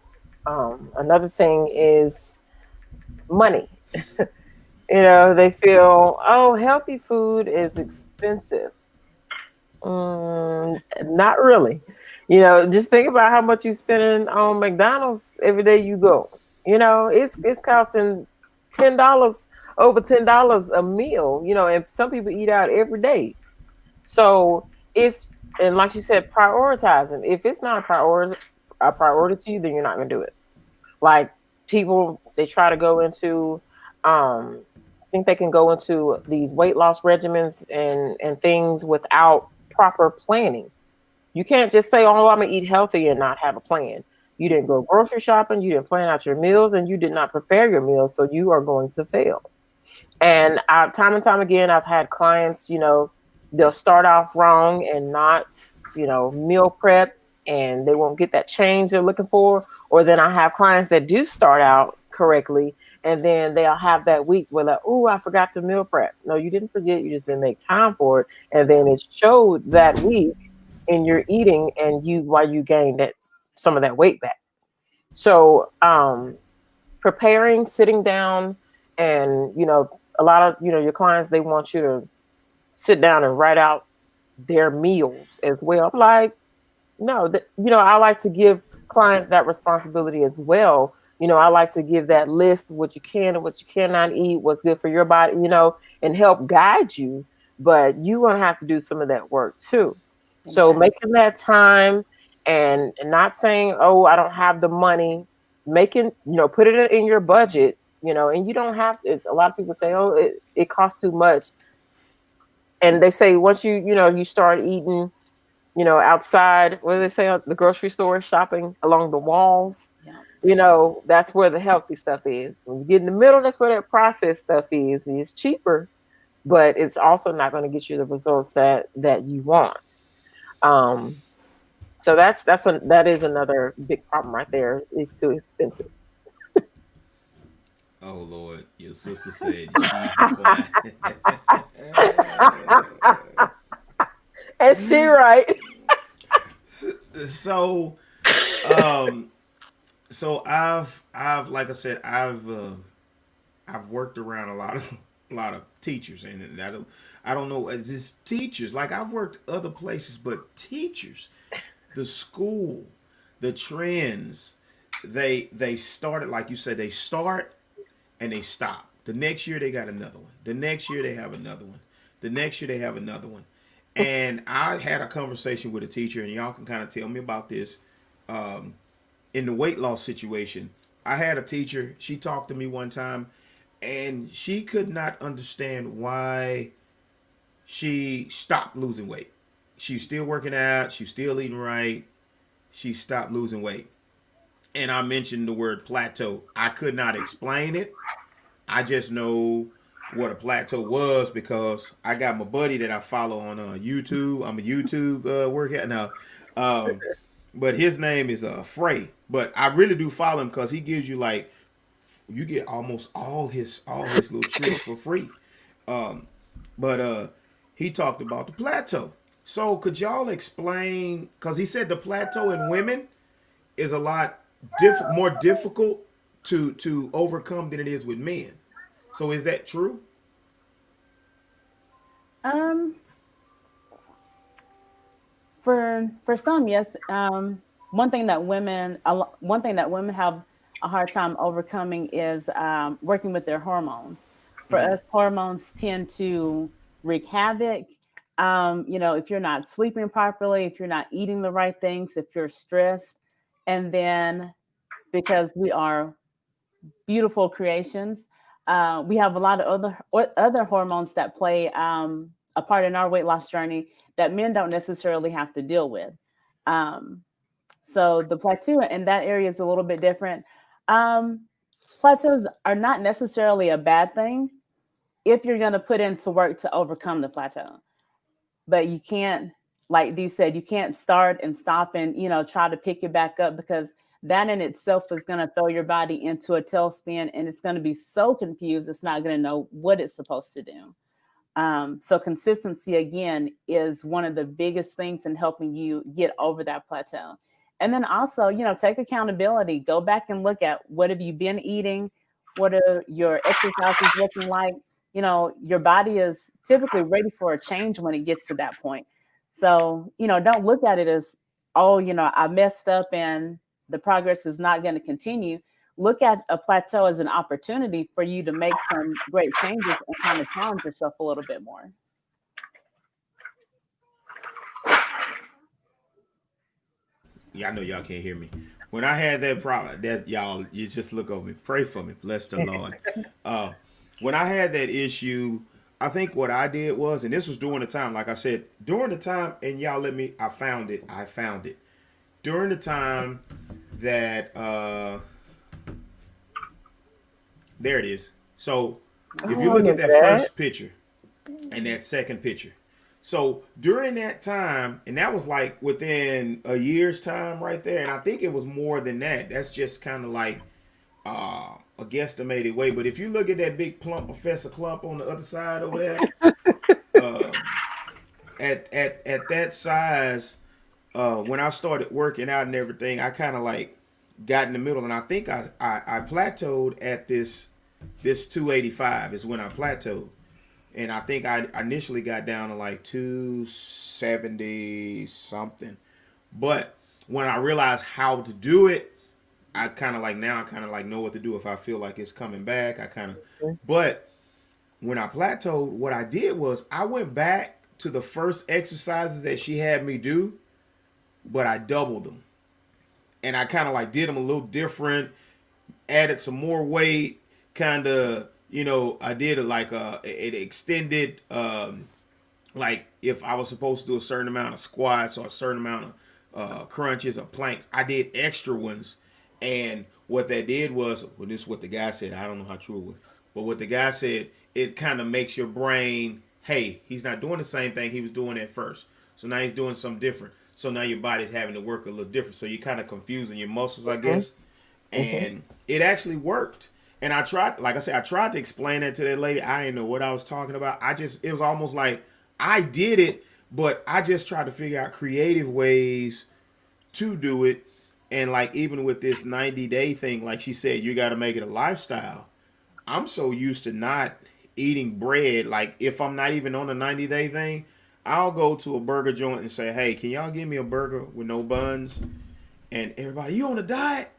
Another thing is money. They feel, oh, healthy food is expensive. Not really. Just think about how much you spending on McDonald's every day you go. It's costing $10, over $10 a meal. And some people eat out every day. So it's, and like you said, prioritizing. If it's not a priority to you, then you're not gonna do it. Like, people, they try to go into, think they can go into these weight loss regimens and things without proper planning. You can't just say, "Oh, I'm gonna eat healthy," and not have a plan. You didn't go grocery shopping, you didn't plan out your meals, and you did not prepare your meals, so you are going to fail. And time and time again, I've had clients, they'll start off wrong and not, meal prep, and they won't get that change they're looking for. Or then I have clients that do start out correctly, and then they'll have that week where, like, oh, I forgot to meal prep. No, you didn't forget, you just didn't make time for it. And then it showed that week in your eating, and why you gained some of that weight back. So preparing, sitting down, and a lot of your clients, they want you to sit down and write out their meals as well. I'm like, no, I like to give clients that responsibility as well. I like to give that list, what you can and what you cannot eat, what's good for your body, and help guide you. But you're gonna have to do some of that work too. So making that time, and not saying, oh, I don't have the money. Making, put it in your budget, and you don't have to. A lot of people say, oh, it costs too much. And they say, once you start eating, outside, what do they say, at the grocery store, shopping along the walls, that's where the healthy stuff is. When you get in the middle, that's where that processed stuff is. It's cheaper, but it's also not going to get you the results that you want. So that is another big problem right there. It's too expensive. Oh Lord, your sister said she's the client. And she right. So, um, I've like I said, I've worked around a lot of teachers, and I don't know, as this teachers, like I've worked other places, but teachers, the school, the trends, they started, like you said, they start and they stop. The next year they got another one. The next year they have another one. The next year they have another one. And I had a conversation with a teacher, and y'all can kind of tell me about this. Um, in the weight loss situation, I had a teacher. She talked to me one time, and she could not understand why she stopped losing weight. She's still working out. She's still eating right. She stopped losing weight. And I mentioned the word plateau. I could not explain it. I just know what a plateau was because I got my buddy that I follow on YouTube. I'm a YouTube workout now, um, but his name is Frey. But I really do follow him because he gives you, like, you get almost all his little tricks for free. Um, but he talked about the plateau. So could y'all explain? Because he said the plateau in women is a lot more difficult to overcome than it is with men. So is that true? Um, for some, yes. One thing that women have a hard time overcoming is working with their hormones. For us, hormones tend to wreak havoc. If you're not sleeping properly, if you're not eating the right things, if you're stressed, and then because we are beautiful creations. We have a lot of other hormones that play a part in our weight loss journey that men don't necessarily have to deal with. Um, so the plateau in that area is a little bit different. Um, Plateaus are not necessarily a bad thing if you're going to put into work to overcome the plateau, but you can't, like Dee said, you can't start and stop and try to pick it back up, because that in itself is going to throw your body into a tailspin, and it's going to be so confused it's not going to know what it's supposed to do. So consistency again is one of the biggest things in helping you get over that plateau. And then also, take accountability. Go back and look at what have you been eating? What are your exercises looking like? Your body is typically ready for a change when it gets to that point. So, don't look at it as, oh, I messed up and the progress is not going to continue. Look at a plateau as an opportunity for you to make some great changes and kind of challenge yourself a little bit more. Yeah, I know y'all can't hear me. When I had that problem, that y'all, you just look over me, pray for me, bless the Lord. Uh, when I had that issue, I think what I did was, and this was during the time, like I said, during the time, and y'all let me, I found it. During the time that, there it is. So if you look at that first picture and that second picture, so during that time, and that was like within a year's time right there, and I think it was more than that. That's just kind of like a guesstimated way. But if you look at that big plump Professor Clump on the other side over there, uh, at that size, when I started working out and everything, I kind of like got in the middle, and I think I plateaued at this 285 is when I plateaued. And I think I initially got down to like 270 something. But when I realized how to do it, I kind of like know what to do if I feel like it's coming back. But when I plateaued, what I did was I went back to the first exercises that she had me do, but I doubled them. And I kind of like did them a little different, added some more weight, kind of, I did it like it extended, like if I was supposed to do a certain amount of squats or a certain amount of crunches or planks, I did extra ones. And what that did was, well, this is what the guy said. I don't know how true it was, but what the guy said, it kind of makes your brain, hey, he's not doing the same thing he was doing at first. So now he's doing something different. So now your body's having to work a little different. So you're kind of confusing your muscles, I guess. And it actually worked. And I tried, like I said, I tried to explain that to that lady. I didn't know what I was talking about. It was almost like I did it, but I just tried to figure out creative ways to do it. And like, even with this 90-day thing, like she said, you got to make it a lifestyle. I'm so used to not eating bread. Like if I'm not even on a 90-day thing, I'll go to a burger joint and say, hey, can y'all give me a burger with no buns? And everybody, you on a diet?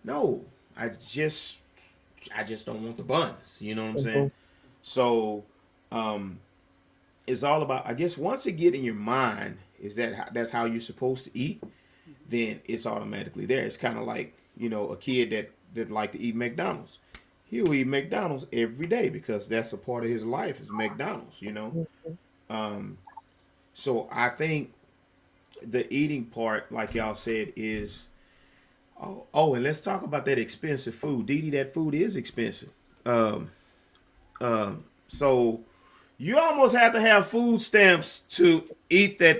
No, I just don't want the buns. You know what I'm saying? So it's all about, I guess, once it get in your mind, that's how you're supposed to eat, then it's automatically there. It's kind of like, a kid that like to eat McDonald's. He'll eat McDonald's every day because that's a part of his life is McDonald's, So I think the eating part, like y'all said, is and let's talk about that expensive food. Dee, that food is expensive. So you almost have to have food stamps to eat that.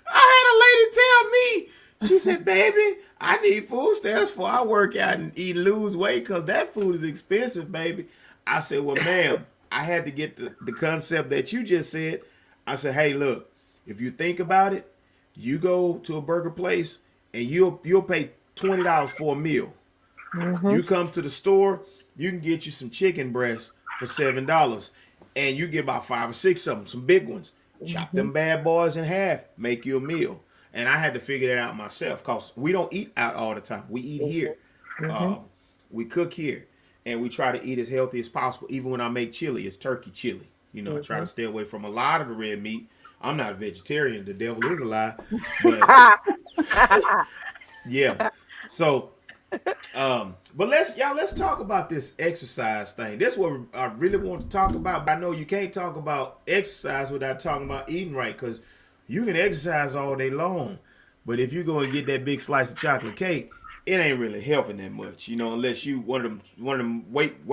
I had a lady tell me, she said, baby, I need food stamps before I work out and lose weight because that food is expensive, baby. I said, well, ma'am, I had to get the concept that you just said. I said, hey, look, if you think about it, you go to a burger place and you'll pay $20 for a meal. You come to the store, you can get you some chicken breasts for $7, and you get about 5 or 6 of them, some big ones. Chop them bad boys in half, make you a meal. And I had to figure that out myself because we don't eat out all the time. We eat here. We cook here, and we try to eat as healthy as possible. Even when I make chili, it's turkey chili. I try to stay away from a lot of the red meat. I'm not a vegetarian. The devil is a lie. But yeah. So, but let's talk about this exercise thing. This is what I really want to talk about. But I know you can't talk about exercise without talking about eating right, because you can exercise all day long, but if you go and get that big slice of chocolate cake, it ain't really helping that much, unless you one of them weight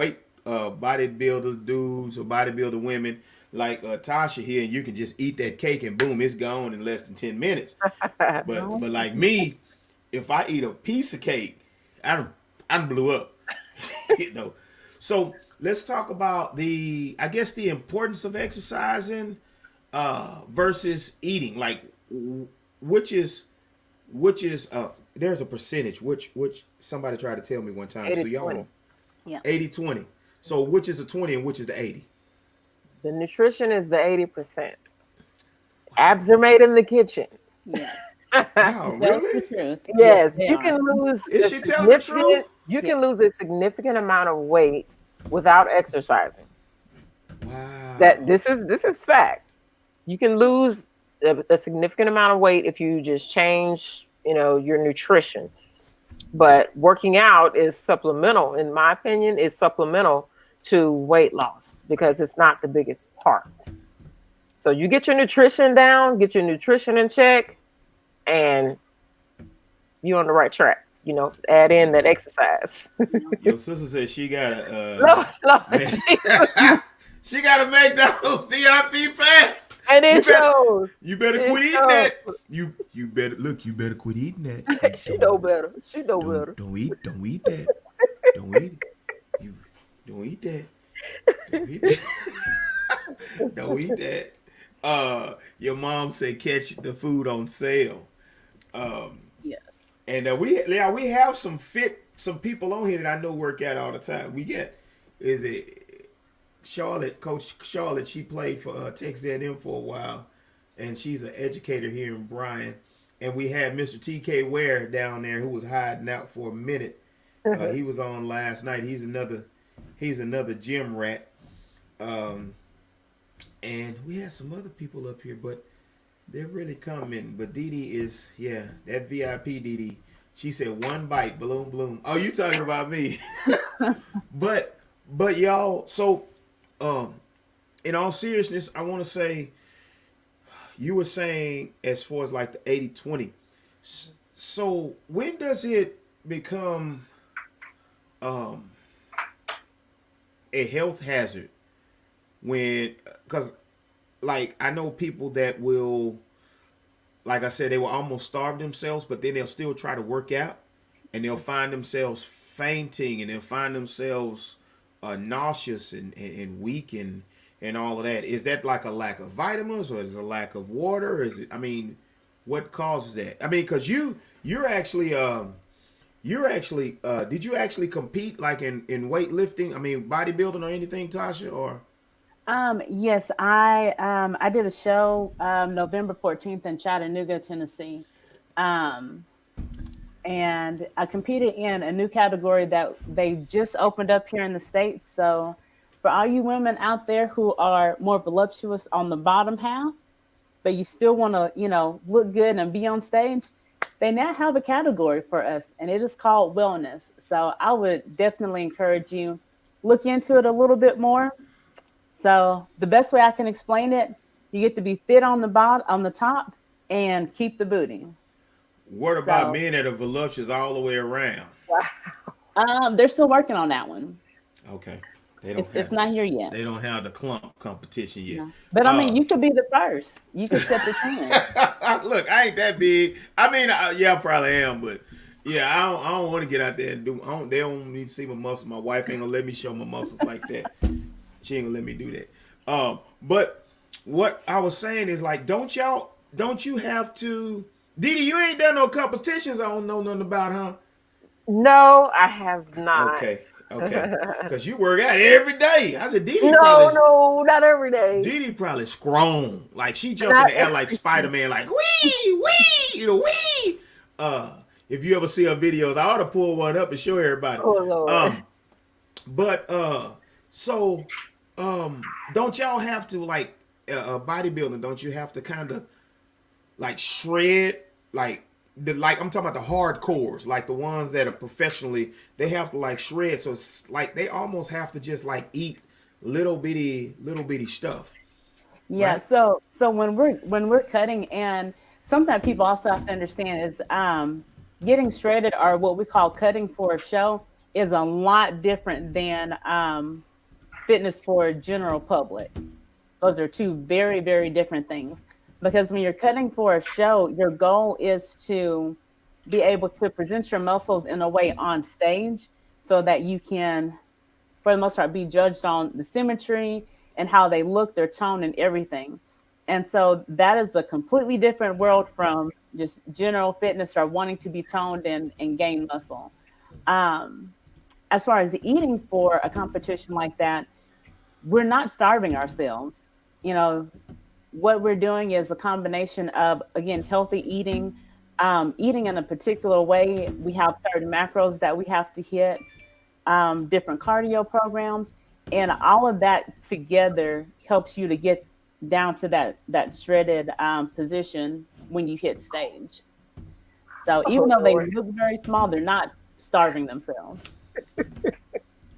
bodybuilders dudes or bodybuilder women like Tasha here, and you can just eat that cake and boom, it's gone in less than 10 minutes. But like me, if I eat a piece of cake, I blew up. So let's talk about I guess, the importance of exercising versus eating. Like, which is, there's a percentage, which somebody tried to tell me one time. So 80 y'all, 20. Yeah. 80-20. So which is the 20 and which is the 80? The nutrition is the 80%. Abs are made in the kitchen. Yeah. Wow, That's the really? truth. Yes, they you are. can lose Is a she telling the truth? Yeah. lose a significant amount of weight without exercising. That Wow. this is fact. You can lose a significant amount of weight if you just change, your nutrition. But working out is supplemental, in my opinion, is supplemental to weight loss because it's not the biggest part. So you get your nutrition down, get your nutrition in check, and you're on the right track. Add in that exercise. Your sister said she got No, no, she got a McDonald's VIP pass. and You it better shows. you better It quit eating shows. that. You better look. You better quit eating that. She know better. She know better. Don't eat that. Don't eat it. You don't eat that. Don't eat that. Don't eat that. Your mom said catch the food on sale. Yes. And we have some people on here that I know work out all the time. We get is it Charlotte, Coach Charlotte. She played for Texas A&M for a while, and she's an educator here in Bryan. And we had Mr. TK Ware down there who was hiding out for a minute. He was on last night. He's another gym rat. And we had some other people up here, but they're really coming. But Dee Dee is, that VIP Dee Dee. She said one bite, bloom, bloom. Oh, you talking about me? but y'all. So, in all seriousness, I want to say, you were saying as far as like the 80-20. So when does it become a health hazard? Because like I know people that will, like I said, they will almost starve themselves, but then they'll still try to work out, and they'll find themselves fainting, and they'll find themselves nauseous and weak and all of that. Is that like a lack of vitamins, or is it a lack of water? Or is it? I mean, what causes that? I mean, because you're actually did you actually compete like in weightlifting? I mean, bodybuilding or anything, Tasha? Or Yes, I did a show November 14th in Chattanooga, Tennessee. Um, and I competed in a new category that they just opened up here in the States. So for all you women out there who are more voluptuous on the bottom half, but you still want to, look good and be on stage, they now have a category for us, and it is called wellness. So I would definitely encourage you look into it a little bit more. So the best way I can explain it, you get to be fit on the bottom, on the top, and keep the booty. what about men that are voluptuous all the way around? They're still working on that one. Okay, they don't. It's not here yet. They don't have the clump competition yet. No. But I mean, you could be the first. You could set the trend. Look, I ain't that big. I mean, I probably am, but yeah, I don't want to get out there and do. They don't need to see my muscles. My wife ain't gonna let me show my muscles like that. She ain't gonna let me do that. But what I was saying is like, don't you have to? Dee Dee, you ain't done no competitions. I don't know nothing about, huh? No, I have not. Okay. Because you work out every day. I said, Dee Dee No, not every day. Dee Dee probably scroll. Like she jump in the air like Spider-Man, like wee, wee. If you ever see her videos, I ought to pull one up and show everybody. Oh, Lord. So don't y'all have to like bodybuilding? Don't you have to kind of like shred like I'm talking about the hardcores, like the ones that are professionally, they have to like shred. So it's like they almost have to just like eat little bitty stuff. Yeah. Right? So when we're cutting, and something that people also have to understand is getting shredded, or what we call cutting for a show, is a lot different than fitness for general public. Those are two very, very different things. Because when you're cutting for a show, your goal is to be able to present your muscles in a way on stage so that you can for the most part, be judged on the symmetry and how they look, their tone, and everything. And so that is a completely different world from just general fitness or wanting to be toned and gain muscle. Um, as far as eating for a competition like that, we're not starving ourselves. You know, what we're doing is a combination of, again, healthy eating, eating in a particular way. We have certain macros that we have to hit, different cardio programs, and all of that together helps you to get down to that shredded position when you hit stage. So even Oh though they Lord. look very small, they're not starving themselves.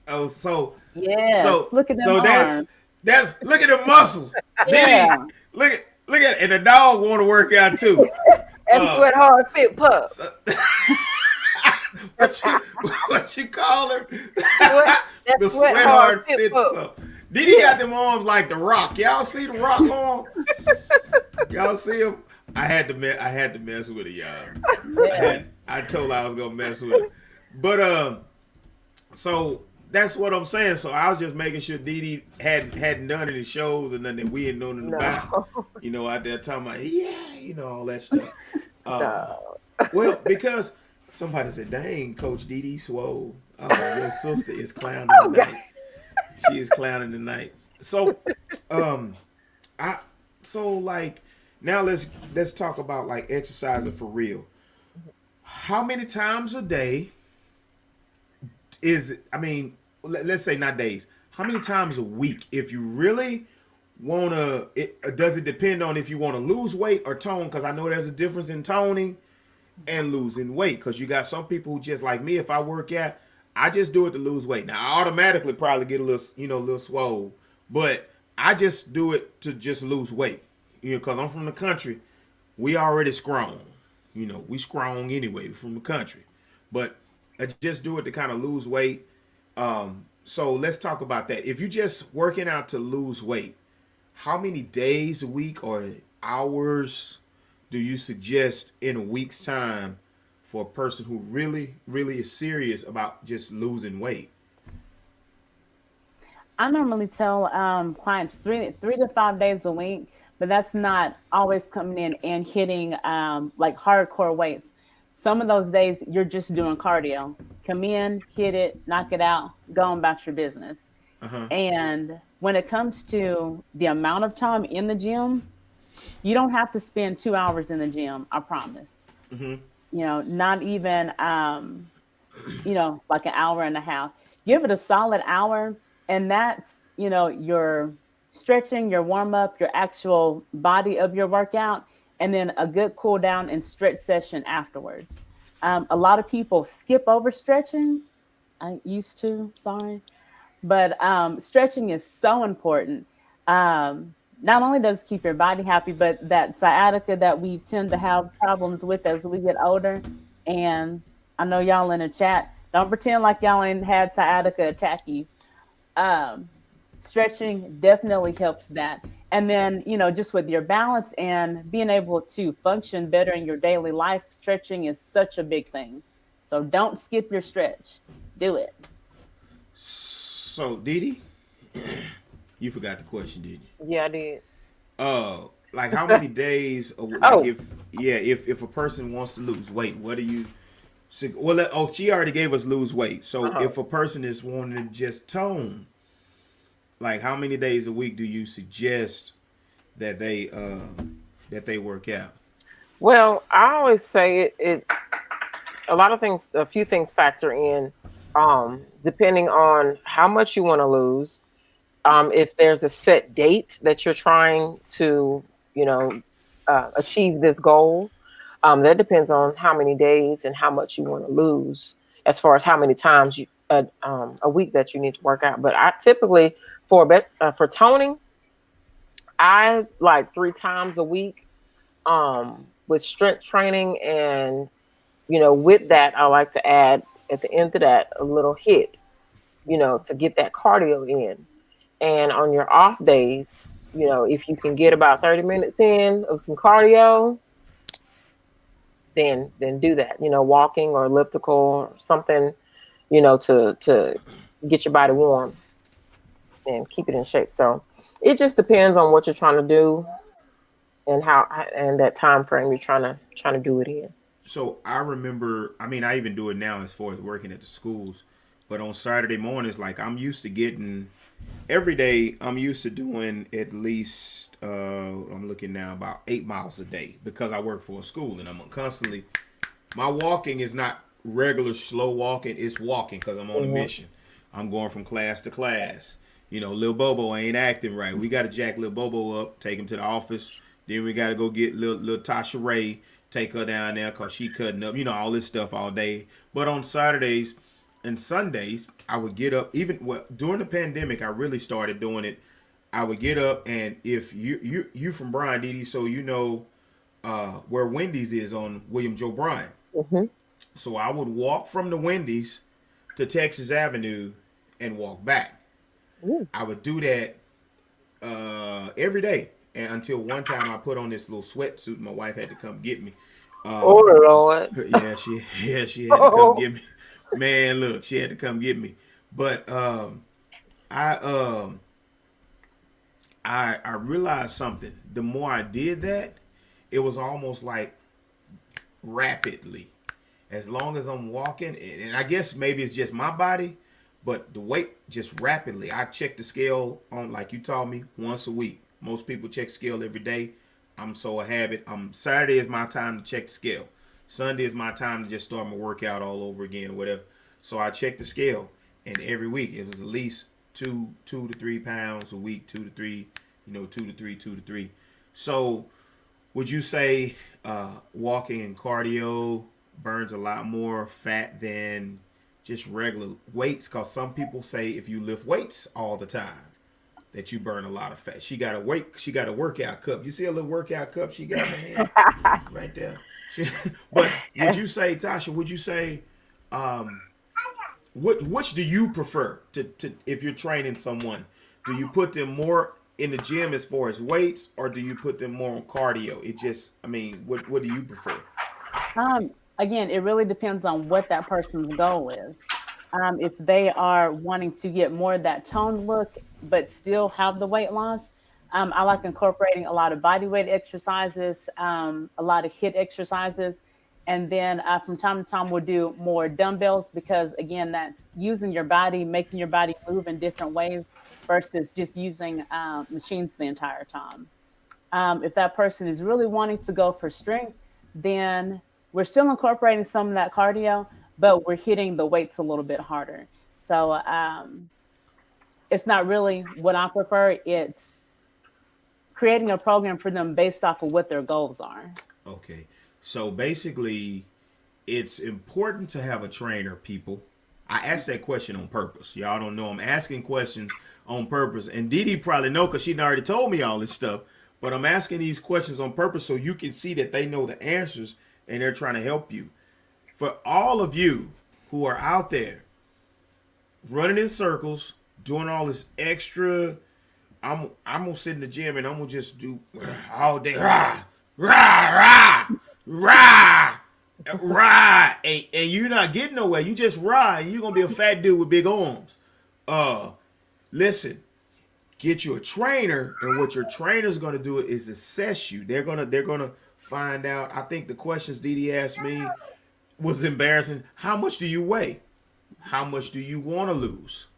Oh, Yes, look at them so arms. that's look at the muscles. Yeah, Didi, look at and the dog want to work out too. That's Uh, Sweat Hard Fit Pup. so, what you call him? Sweat, The that's Sweat sweat Hard hard Fit fit Pup. pup. Didi got them arms like the Rock. Y'all see the Rock arm? Y'all see him? I had to mess with it, y'all. yeah. I told her I was gonna mess with it. But so that's what I'm saying. So I was just making sure Didi hadn't done any shows and nothing that we ain't known in the back. No. You know, out there talking about all that stuff. No. Well, because somebody said, "Dang, Coach Didi swole." Oh, your sister is clowning tonight. She is clowning tonight. So, I like now let's talk about like exercising for real. How many times a day is it? I mean, let's say not days. How many times a week? If you really wanna, does it depend on if you want to lose weight or tone? Because I know there's a difference in toning and losing weight. Because you got some people who just like me. If I work out, I just do it to lose weight. Now I automatically probably get a little swole, but I just do it to just lose weight. Because I'm from the country, we already strong. We strong anyway from the country, but I just do it to kind of lose weight. So let's talk about that. If you're just working out to lose weight, how many days a week or hours do you suggest in a week's time for a person who really, really is serious about just losing weight? I normally tell clients 3 to 5 days a week, but that's not always coming in and hitting like hardcore weights. Some of those days you're just doing cardio. Come in, hit it, knock it out, go on about your business. Uh-huh. And when it comes to the amount of time in the gym, you don't have to spend 2 hours in the gym. I promise. Mm-hmm. Not even like an hour and a half. Give it a solid hour, and that's your stretching, your warm up, your actual body of your workout, and then a good cool down and stretch session afterwards. A lot of people skip over stretching. I used to, sorry, but stretching is so important. Not only does it keep your body happy, but that sciatica that we tend to have problems with as we get older. And I know y'all in the chat, don't pretend like y'all ain't had sciatica attack you. Um, Stretching definitely helps that. And then, just with your balance and being able to function better in your daily life, stretching is such a big thing. So don't skip your stretch. Do it. So, Didi, you forgot the question, did you? Yeah, I did. Like how many days? Like Oh. if a person wants to lose weight, what do you? Well, she already gave us lose weight. So Uh-huh. if a person is wanting to just tone, like how many days a week do you suggest that they work out? Well, I always say it a few things factor in, depending on how much you want to lose. If there's a set date that you're trying to, achieve this goal, that depends on how many days and how much you want to lose, as far as how many times a week that you need to work out. But I typically for toning, I like 3 times a week, with strength training, and with that, I like to add at the end of that a little hit, to get that cardio in. And on your off days, if you can get about 30 minutes in of some cardio, then do that. Walking or elliptical or something, to get your body warm and keep it in shape. So it just depends on what you're trying to do and how and that time frame you're trying to do it in. So I remember, I mean, I even do it now as far as working at the schools, but on Saturday mornings, like I'm used to getting every day. I'm used to doing at least I'm looking now about 8 miles a day because I work for a school and I'm constantly. My walking is not regular slow walking; it's walking because I'm on a mission. I'm going from class to class. You know, Lil Bobo ain't acting right. We got to jack Lil Bobo up, take him to the office. Then we got to go get Lil Tasha Ray, take her down there because she cutting up, you know, all this stuff all day. But on Saturdays and Sundays, I would get up. Even well, during the pandemic, I really started doing it. I would get up, and if you from Bryan, Didi, so you know where Wendy's is on William Joe Bryan. Hmm. So I would walk from the Wendy's to Texas Avenue and walk back. I would do that every day, and until one time I put on this little sweatsuit. My wife had to come get me. Oh Lord. She had to come get me. Man, look, she had to come get me. But I um I realized something. The more I did that, it was almost like rapidly. As long as I'm walking, and I guess maybe it's just my body, but the weight just rapidly. I check the scale on, like you taught me, once a week. Most people check scale every day. I'm so a habit. Saturday is my time to check the scale. Sunday is my time to just start my workout all over again or whatever. So I check the scale, and every week it was at least 2 to 3 pounds a week, 2 to 3, 2 to 3. So would you say walking and cardio burns a lot more fat than just regular weights? Because some people say if you lift weights all the time, that you burn a lot of fat. She got a workout cup. You see a little workout cup she got in her hand right there. But would you say, Tasha? Would you say, which do you prefer to if you're training someone? Do you put them more in the gym as far as weights, or do you put them more on cardio? It just, I mean, what do you prefer? Again, it really depends on what that person's goal is. If they are wanting to get more of that toned look, but still have the weight loss, I like incorporating a lot of body weight exercises, a lot of HIIT exercises. And then from time to time, we'll do more dumbbells because, again, that's using your body, making your body move in different ways versus just using machines the entire time. If that person is really wanting to go for strength, then we're still incorporating some of that cardio, but we're hitting the weights a little bit harder. So it's not really what I prefer. It's creating a program for them based off of what their goals are. Okay. So basically, it's important to have a trainer, people. I asked that question on purpose. Y'all don't know I'm asking questions on purpose. And Didi probably know because she already told me all this stuff. But I'm asking these questions on purpose so you can see that they know the answers and they're trying to help you. For all of you who are out there running in circles, doing all this extra, I'm gonna sit in the gym and I'm gonna just do all day, rah, rah, rah, rah, rah, and you're not getting nowhere. You just rah, and you're gonna be a fat dude with big arms. Listen, get you a trainer, and what your trainer's gonna do is assess you. They're gonna find out. I think the questions Didi asked me was embarrassing. How much do you weigh? How much do you want to lose?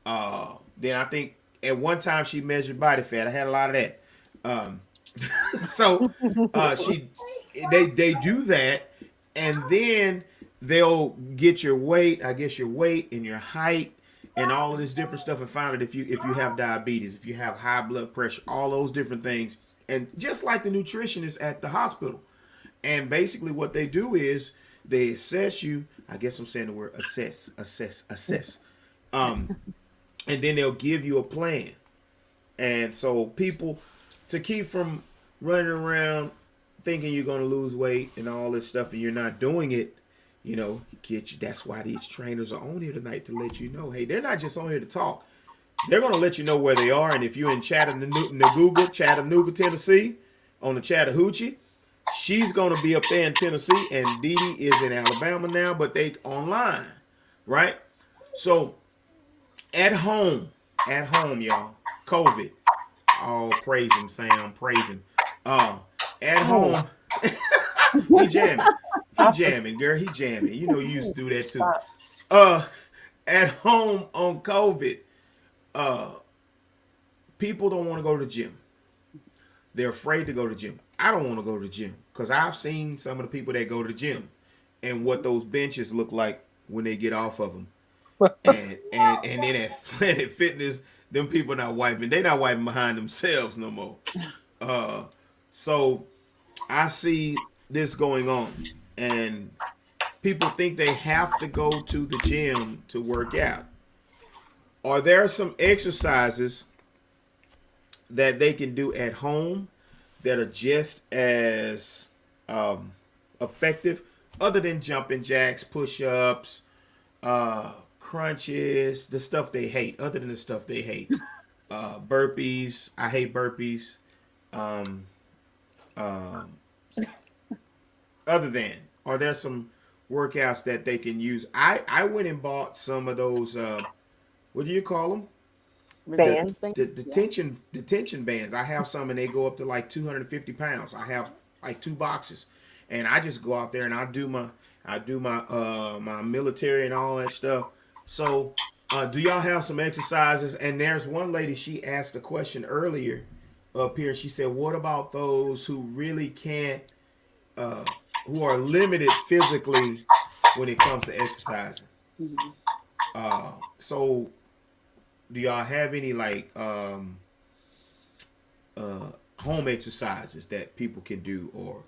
Then I think at one time she measured body fat. I had a lot of that. So they do that, and then they'll get your weight, I guess your weight and your height and all of this different stuff, and find out if you have diabetes, if you have high blood pressure, all those different things. And just like the nutritionist at the hospital. And basically what they do is they assess you. I guess I'm saying the word assess. And then they'll give you a plan. And so people, to keep from running around thinking you're going to lose weight and all this stuff and you're not doing it, that's why these trainers are on here tonight, to let you know, hey, they're not just on here to talk. They're going to let you know where they are. And if you're in Chattanooga, Tennessee, on the Chattahoochee, she's going to be up there in Tennessee, and Didi is in Alabama now, but they online, right? So At home, y'all. COVID. Oh, praise him, Sam. Praise him. At Oh, home, he jamming. He jamming, girl. He jamming. You know, you used to do that too. stop. Uh, at home on COVID, uh, people don't want to go to the gym. They're afraid to go to the gym. I don't want to go to the gym because I've seen some of the people that go to the gym and what those benches look like when they get off of them. And then at Planet Fitness, them people not wiping. They not wiping behind themselves no more. Uh, so I see this going on, and people think they have to go to the gym to work out. Are there some exercises that they can do at home that are just as um, effective, other than jumping jacks, push-ups, crunches, the stuff they hate, other than the stuff they hate? Burpees. I hate burpees. Um, um, Other than, are there some workouts that they can use? I went and bought some of those. What do you call them? The Resistance Bands. thing. the Yeah. detention bands. I have some and they go up to like 250 pounds. I have like two boxes, and I just go out there and I do my military and all that stuff. So, do y'all have some exercises? And there's one lady, she asked a question earlier up here. She said, "What about those who really can't, uh, who are limited physically when it comes to exercising?" Mhm. So do y'all have any like home exercises that people can do, or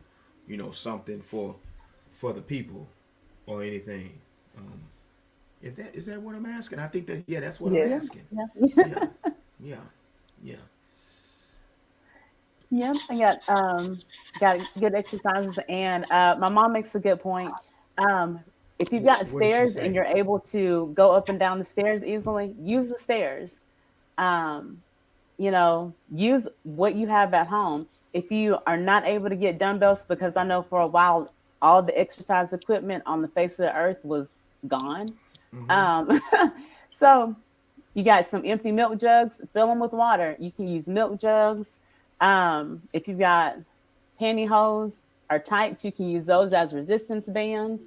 something for the people, or anything? Um, is that what I'm asking? I think that, yeah, that's what I'm Yes. Yeah. asking. Yeah. Yeah, yeah, yeah. Yep, I got good exercises, and my mom makes a good point. Um, if you've got What did she stairs and say? you're able to go up and down the stairs easily, use the stairs. Um, use what you have at home. If you are not able to get dumbbells, because I know for a while all the exercise equipment on the face of the earth was gone. Mm-hmm. Um, so you got some empty milk jugs, fill them with water. You can use milk jugs. If you've got pantyhose or tights, you can use those as resistance bands.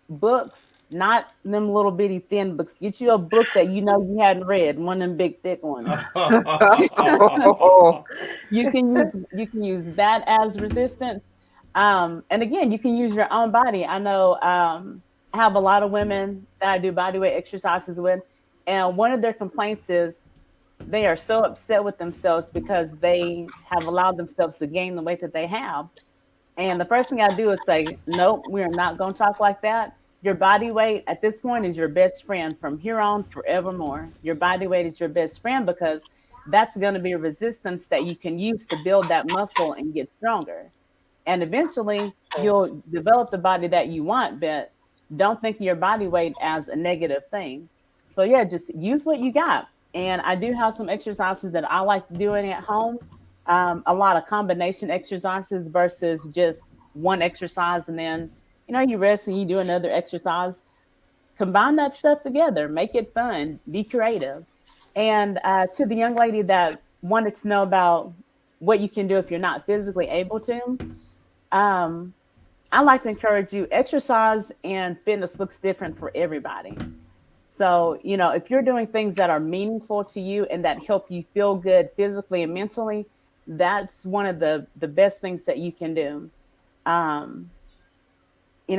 Books, not them little bitty thin books. Get you a book that you hadn't read, one of them big thick ones. Oh, You can use that as resistance. And again, you can use your own body. I know I have a lot of women that I do body weight exercises with, and one of their complaints is they are so upset with themselves because they have allowed themselves to gain the weight that they have. And the first thing I do is say, nope, we are not going to talk like that. Your body weight at this point is your best friend from here on forevermore. Your body weight is your best friend because that's going to be a resistance that you can use to build that muscle and get stronger. And eventually you'll develop the body that you want, but don't think of your body weight as a negative thing. So yeah, just use what you got. And I do have some exercises that I like doing at home. A lot of combination exercises versus just one exercise, and then you rest and you do another exercise. Combine that stuff together, make it fun, be creative. And to the young lady that wanted to know about what you can do if you're not physically able to, um, I like to encourage you, exercise and fitness looks different for everybody. So, if you're doing things that are meaningful to you and that help you feel good physically and mentally, that's one of the best things that you can do. Um,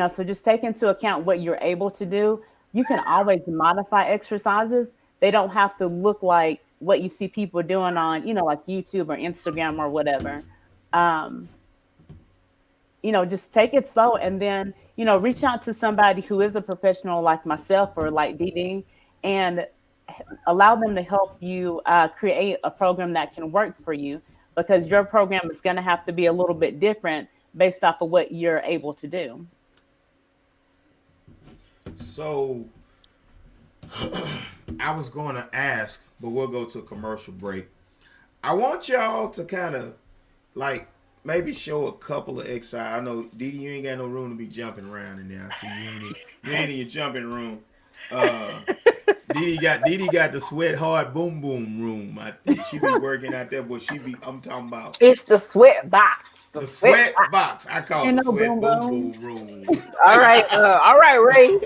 so just take into account what you're able to do. You can always modify exercises. They don't have to look like what you see people doing on, like YouTube or Instagram or whatever. Um, just take it slow, and then, reach out to somebody who is a professional like myself or like DD, and allow them to help you create a program that can work for you, because your program is going to have to be a little bit different based off of what you're able to do. So I was going to ask, but we'll go to a commercial break. I want y'all to kind of like maybe show a couple of exercises. I know Didi, you ain't got no room to be jumping around in there. I see you ain't in your jumping room. Uh, Didi got the sweat hard boom boom room. I think she be working out there, but I'm talking about It's the sweat box. The the sweat sweat box. box. I call it Ain't the no sweat boom boom boom. boom room. All right, Ray.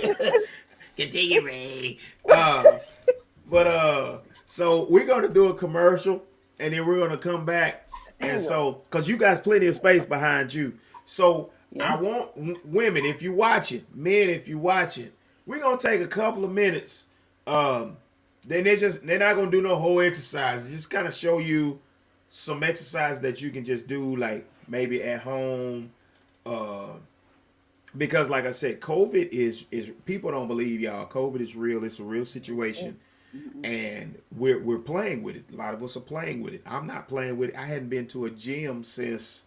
Continue, Ray. But so we're gonna do a commercial, and then we're gonna come back, and so because you guys plenty of space behind you, so I want women, if you watch it, men, if you watch it, we're gonna take a couple of minutes. Then they're not gonna do no whole exercise. Just kind of show you some exercise that you can just do, like maybe at home. Because like I said, COVID is people don't believe y'all. COVID is real. It's a real situation, and we're playing with it. A lot of us are playing with it. I'm not playing with it. I hadn't been to a gym since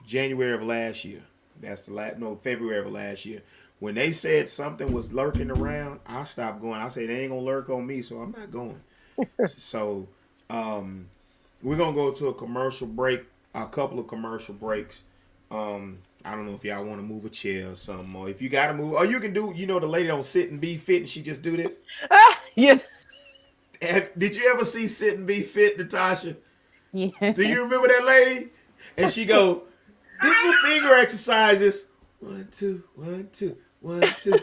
January of last year. That's February of last year. When they said something was lurking around, I stopped going. I said they ain't gonna lurk on me, so I'm not going. So we're gonna go to a commercial break, a couple of commercial breaks. I don't know if y'all want to move a chair or something, or if you gotta move, or you can do. You know, the lady don't sit and be fit, and she just do this. Yeah. Did you ever see Sit and Be Fit, Natasha? Yeah. Do you remember that lady? And she go, "These are finger exercises. 1, 2, 1, 2, 1, 2."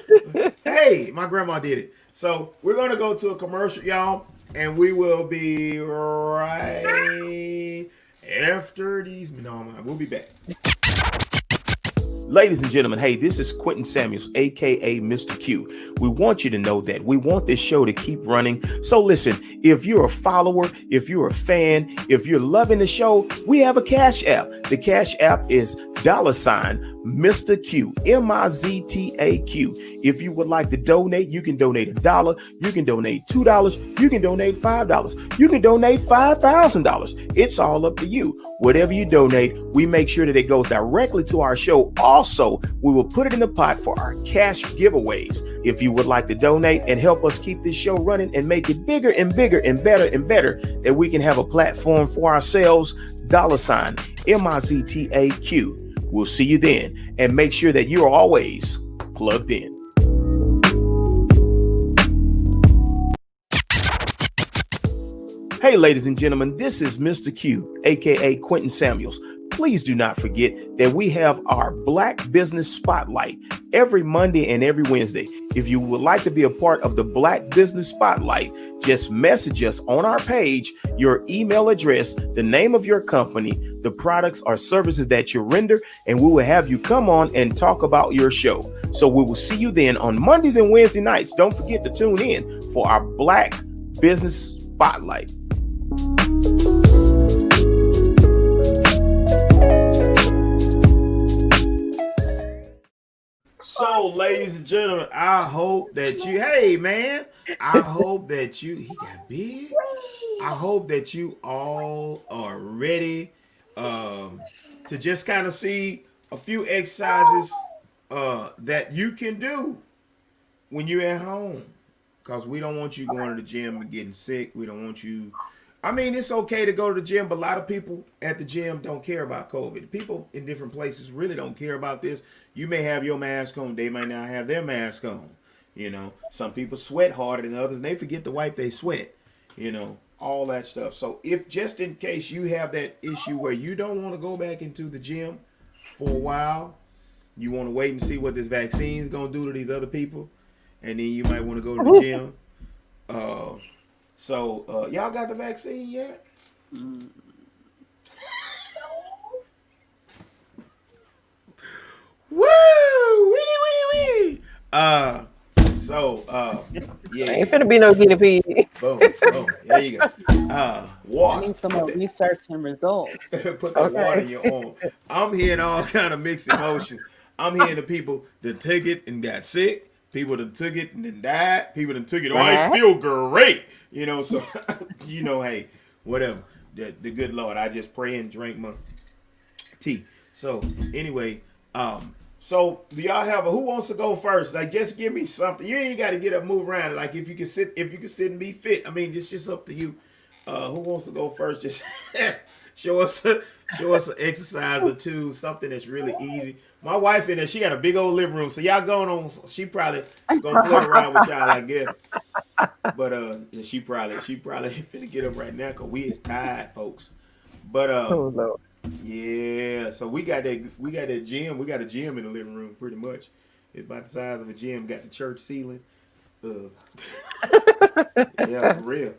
Hey, my grandma did it. So we're gonna go to a commercial, y'all, and we will be right after these. No, we'll be back. Ladies and gentlemen, hey, this is Quentin Samuels, aka Mr. Q. We want you to know that we want this show to keep running. So listen, if you're a follower, if you're a fan, if you're loving the show, we have a Cash App. The Cash App is $Mr. Q, MIZTAQ. If you would like to donate, you can donate $1, you can donate $2, you can donate $5, you can donate $5,000. It's all up to you. Whatever you donate, we make sure that it goes directly to our show. Also, we will put it in the pot for our cash giveaways. If you would like to donate and help us keep this show running and make it bigger and bigger and better, that we can have a platform for ourselves, $MIZTAQ. We'll see you then, and make sure that you are always plugged in. Hey, ladies and gentlemen, this is Mr. Q, aka Quentin Samuels. Please do not forget that we have our Black Business Spotlight every Monday and every Wednesday. If you would like to be a part of the Black Business Spotlight, just message us on our page, your email address, the name of your company, the products or services that you render, and we will have you come on and talk about your show. So we will see you then on Mondays and Wednesday nights. Don't forget to tune in for our Black Business Spotlight. So, ladies and gentlemen, I hope that you, hey man, I hope that you, he got big. I hope that you all are ready to just kind of see a few exercises that you can do when you're at home. Because we don't want you going to the gym and getting sick. We don't want you. I mean, it's okay to go to the gym, but a lot of people at the gym don't care about COVID. People in different places really don't care about this. You may have your mask on. They might not have their mask on. You know, some people sweat harder than others, and they forget to wipe their sweat. You know, all that stuff. So if just in case you have that issue where you don't want to go back into the gym for a while, you want to wait and see what this vaccine is going to do to these other people, and then you might want to go to the gym. So y'all got the vaccine yet? Woo! Wee! Yeah. Ain't finna be no guinea pig. Boom. There you go. Water. I need some more research and results. Put that water in your arm. I'm hearing all kind of mixed emotions. I'm hearing the people that took it and got sick. People that took it and then died. People that took it, oh, I feel great. You know, so, you know, hey, whatever. The good Lord, I just pray and drink my tea. So, anyway, so do y'all have who wants to go first? Like, just give me something. You ain't got to get up, move around. Like, if you can sit and be fit. I mean, it's just up to you. Who wants to go first? Just show us an exercise or two, something that's really easy. My wife in there, she got a big old living room. So y'all going on, she probably gonna play around with y'all, I guess. But she probably finna get up right now because we is tired, folks. But Oh Lord. yeah, so we got that gym. We got a gym in the living room, pretty much. It's about the size of a gym. Got the church ceiling. Yeah, for real.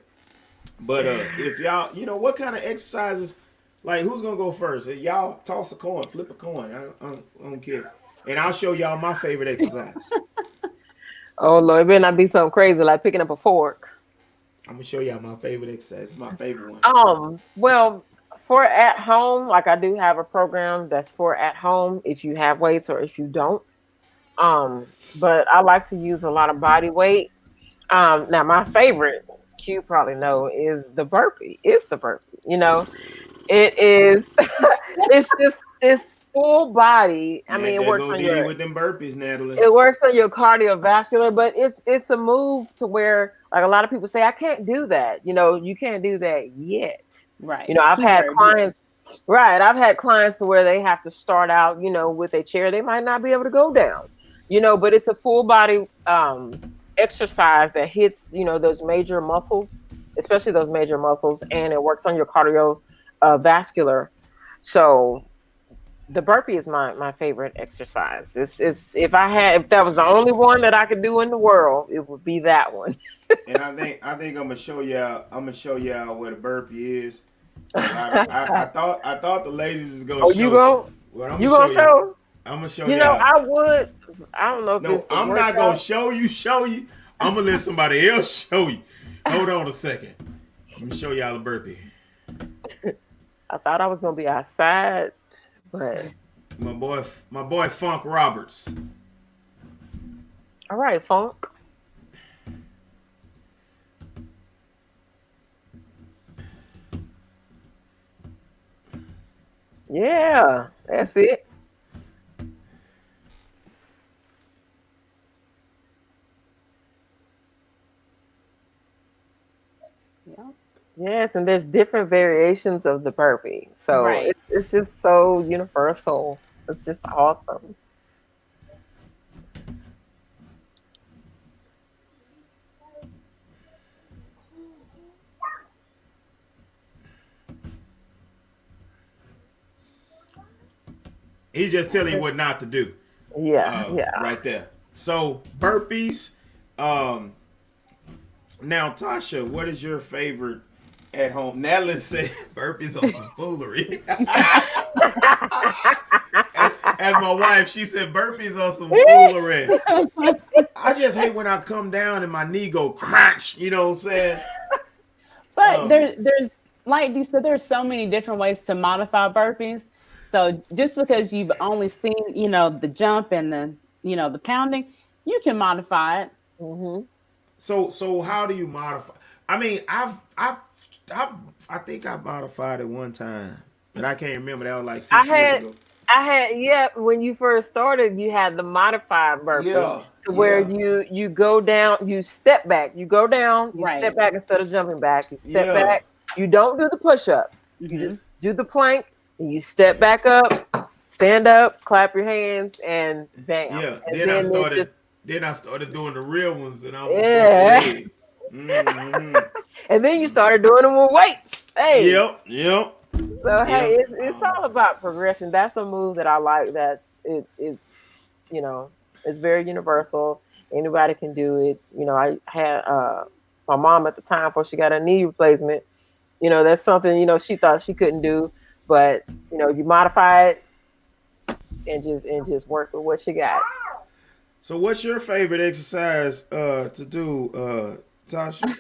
But if y'all, what kind of exercises, like who's gonna go first? Y'all toss a coin, flip a coin. I don't care, and I'll show y'all my favorite exercise. Oh Lord, it better not be something crazy like picking up a fork. I'm gonna show y'all my favorite exercise. It's my favorite one. Well, for at home, like I do have a program that's for at home if you have weights or if you don't. But I like to use a lot of body weight. Now my favorite, as Q probably know, is the burpee. It's the burpee. It is. It's full body. I mean, it That works go on Diddy your with them burpees, Natalie. it works on your cardiovascular, but it's a move to where like a lot of people say I can't do that. You can't do that yet. Right. I've had Keyword, clients. Right, I've had clients to where they have to start out, with a chair. They might not be able to go down, but it's a full body exercise that hits, those major muscles, especially those major muscles, and it works on your cardiovascular. So the burpee is my favorite exercise. It's if that was the only one that I could do in the world, it would be that one. And I think I'm gonna show y'all. Where the burpee is. I thought the ladies is gonna Oh, show. Well, I'm you gonna gonna show? I'm gonna show You y'all. know, I would. I don't know if No, it's the I'm not gonna workout. show you. I'm gonna let somebody else show you. Hold on a second. Let me show y'all a burpee. I thought I was gonna be outside, but My boy Funk Roberts. all right, Funk. Yeah, that's it. yeah. Yes, and there's different variations of the burpee, so Right. it's just so universal. It's just awesome. He's just telling you what not to do. Yeah, yeah. Right there. So burpees. Now Tasha, what is your favorite at home? Natalie said burpees on some foolery. As my wife, she said burpees on some foolery. I just hate when I come down and my knee go crunch. You know what I'm saying? But there's like you said, there's so many different ways to modify burpees. So just because you've only seen, the jump and the pounding, you can modify it. Hmm. So how do you modify? I mean, I think I modified it one time, but I can't remember. That was like I 6 years had, ago. yeah. When you first started, you had the modified burpee Yeah, to where yeah, you go down, you step back, you go down, you Right. step back instead of jumping back. You step yeah. back. You don't do the push up. You Mhm. just do the plank, and you step back up, stand up, clap your hands, and bam. Yeah, And then I then it started. just Then I started doing the real ones, and I was yeah. broke leg. Hmm. And then you started doing them with weights. Hey. Yep. So hey, Yep. it's all about progression. That's a move that I like. It's you know it's very universal. Anybody can do it. I had my mom at the time before she got a knee replacement. That's something she thought she couldn't do, but you modify it and just work with what you got. So, what's your favorite exercise to do, Tasha?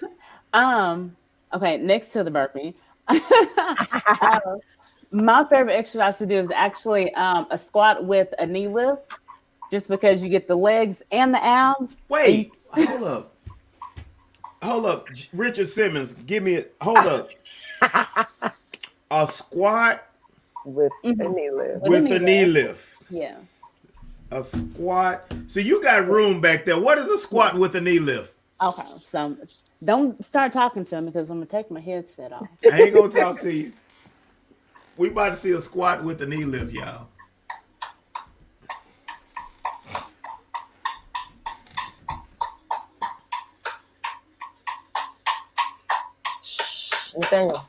Okay, next to the burpee. My favorite exercise to do is actually a squat with a knee lift, just because you get the legs and the abs. Wait, hold up, Richard Simmons, give me hold up. A squat With a Mhm. knee lift. with a knee lift. Yeah. A squat. So you got room back there. What is a squat with a knee lift? Okay, so don't start talking to me because I'm gonna take my headset off. I ain't gonna talk to you. We about to see a squat with a knee lift, y'all. Nathaniel.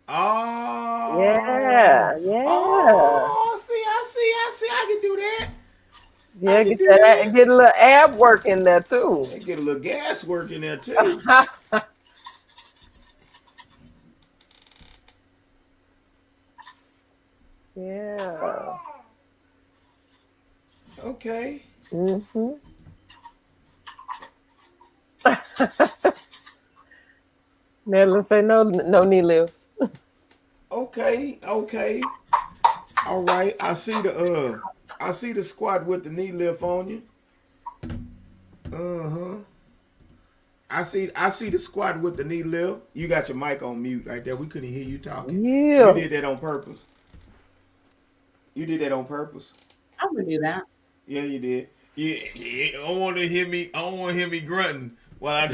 Oh, Yeah, yeah, oh, see, I can do that. I yeah. can Get do that. that. Get a little ab work in there too. And get a little gas work in there too. Yeah. Okay. Hmm. Never say no. No knee lift. Okay. Okay. All right. I see the squat with the knee lift on you. Uh-huh. I see the squat with the knee lift. You got your mic on mute right there. We couldn't hear you talking. You Yeah. did that on purpose. You did that on purpose. I would do that. Yeah, you did. You don't want to hear me. I don't want to hear me grunting while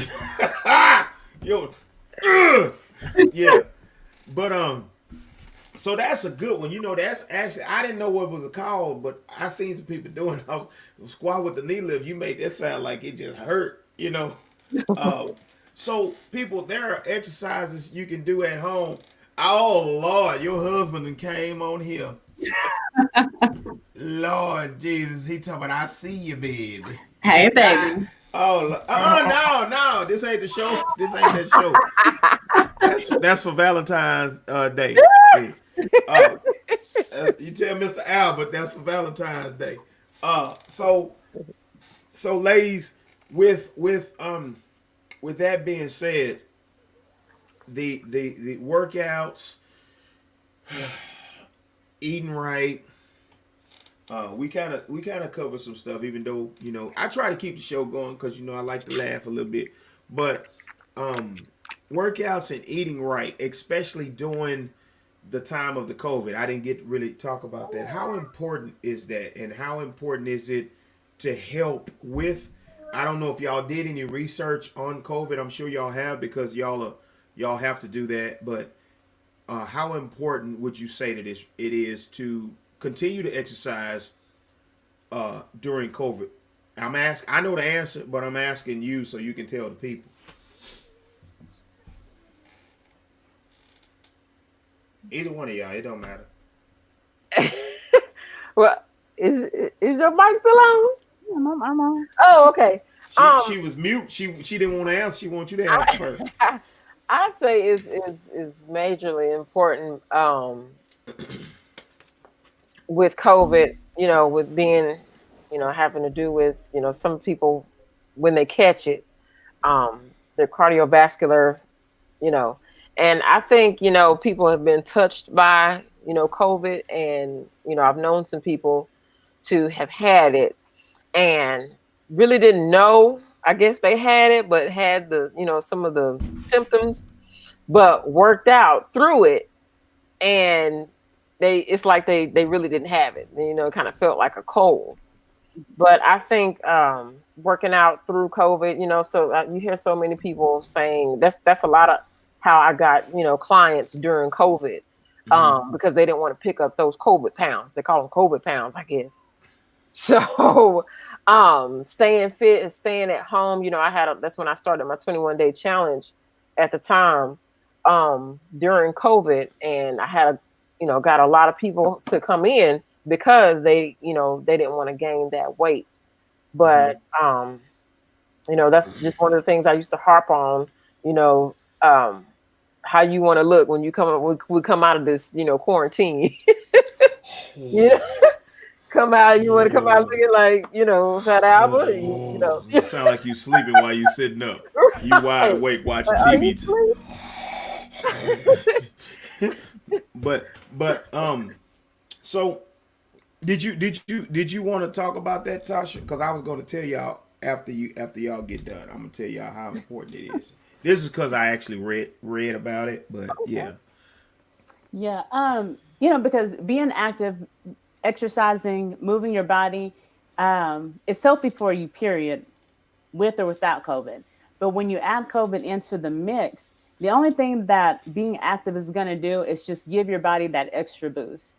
I. Yo. Yeah. But so that's a good one. You know, that's actually I didn't know what it was called, but I seen some people doing. I was squat with the knee lift. You made that sound like it just hurt. You know. Uh, so people, there are exercises you can do at home. Oh Lord, your husband came on here. Lord Jesus, he talking about I see you, baby. Hey, baby. No, this ain't the show. This ain't that show. That's for Valentine's Day. Yeah. Uh, you tell Mr. Albert that's for Valentine's Day. So ladies, with that being said, the workouts, eating right. We kind of cover some stuff, even though I try to keep the show going because I like to laugh a little bit, but um, workouts and eating right, especially during the time of the COVID, I didn't get to really talk about that. How important is that, and how important is it to help with? I don't know if y'all did any research on COVID. I'm sure y'all have because y'all have to do that, but how important would you say that it is to continue to exercise during COVID? I know the answer, but I'm asking you so you can tell the people. Either one of y'all, it don't matter. Well, is your mic still on? I'm on. Oh, okay. She was mute. She didn't want to answer. She wants you to answer first. I'd say is majorly important with COVID, with being, having to do with, some people when they catch it, their cardiovascular, you know, and I think, people have been touched by, COVID, and, I've known some people to have had it and really didn't know, I guess they had it, but had the, some of the symptoms, but worked out through it, and it's like they really didn't have it. It kind of felt like a cold. But I think working out through COVID, so you hear so many people saying that's a lot of how I got, clients during COVID, because they didn't want to pick up those COVID pounds. They call them COVID pounds, I guess. So staying fit and staying at home, that's when I started my 21-day challenge at the time, during COVID, and I had got a lot of people to come in because they didn't want to gain that weight. But that's just one of the things I used to harp on, how you want to look when you we come out of this, quarantine. you know, come out, you want to come out looking like, Fat Albert. You sound like you sleeping while you sitting up. You wide awake watching TV. But so did you want to talk about that, Tasha? Because I was going to tell y'all after y'all get done. I'm gonna tell y'all how important it is. This is because I actually read about it, but yeah. Yeah. Because being active, exercising, moving your body, it's healthy for you, period, with or without COVID. But when you add COVID into the mix, The only thing that being active is going to do is just give your body that extra boost.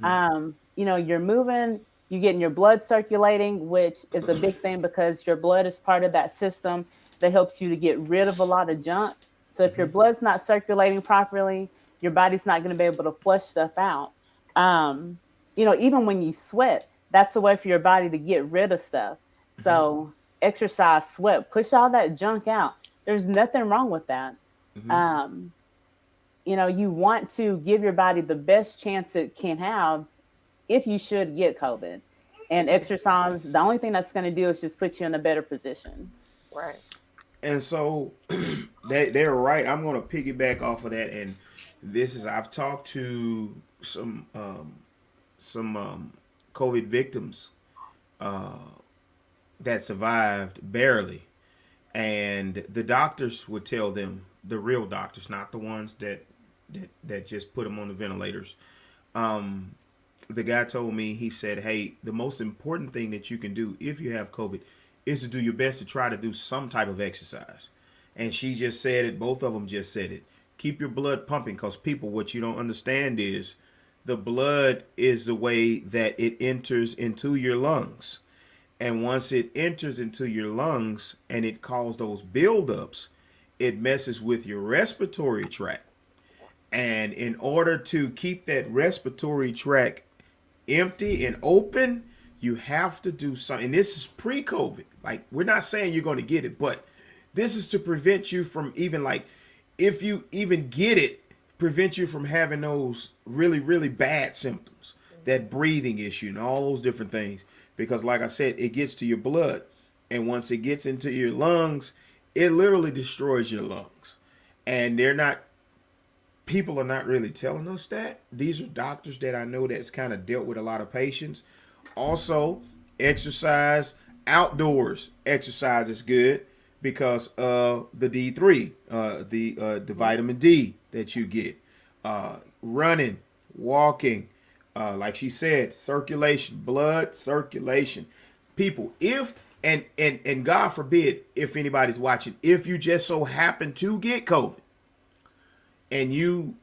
You're moving, you're getting your blood circulating, which is a big thing because your blood is part of that system that helps you to get rid of a lot of junk. So if your blood's not circulating properly, your body's not going to be able to flush stuff out. Um, Even when you sweat, that's a way for your body to get rid of stuff. So exercise, sweat, push all that junk out. There's nothing wrong with that. Um, you want to give your body the best chance it can have if you should get COVID. And exercise, the only thing that's going to do is just put you in a better position. Right. And so they're right. I'm going to piggyback off of that. And I've talked to some COVID victims that survived barely. And the doctors would tell them, the real doctors, not the ones that just put them on the ventilators. The guy told me, he said, hey, the most important thing that you can do if you have COVID is to do your best to try to do some type of exercise. And she just said it. Both of them just said it. Keep your blood pumping, because people, what you don't understand is the blood is the way that it enters into your lungs. And once it enters into your lungs and it causes those buildups, it messes with your respiratory tract. And in order to keep that respiratory tract empty and open, you have to do something. And this is pre-COVID. Like, we're not saying you're going to get it, but this is to prevent you from even, like, if you even get it, prevent you from having those really, really bad symptoms, that breathing issue and all those different things. Because like I said, it gets to your blood. And once it gets into your lungs, it literally destroys your lungs. And people are not really telling us that. These are doctors that I know that's kind of dealt with a lot of patients. Also, exercise, outdoors exercise is good because of the D3, the vitamin D that you get. Running, walking, like she said, circulation, blood circulation. People, if and God forbid, if anybody's watching, if you just so happen to get COVID, and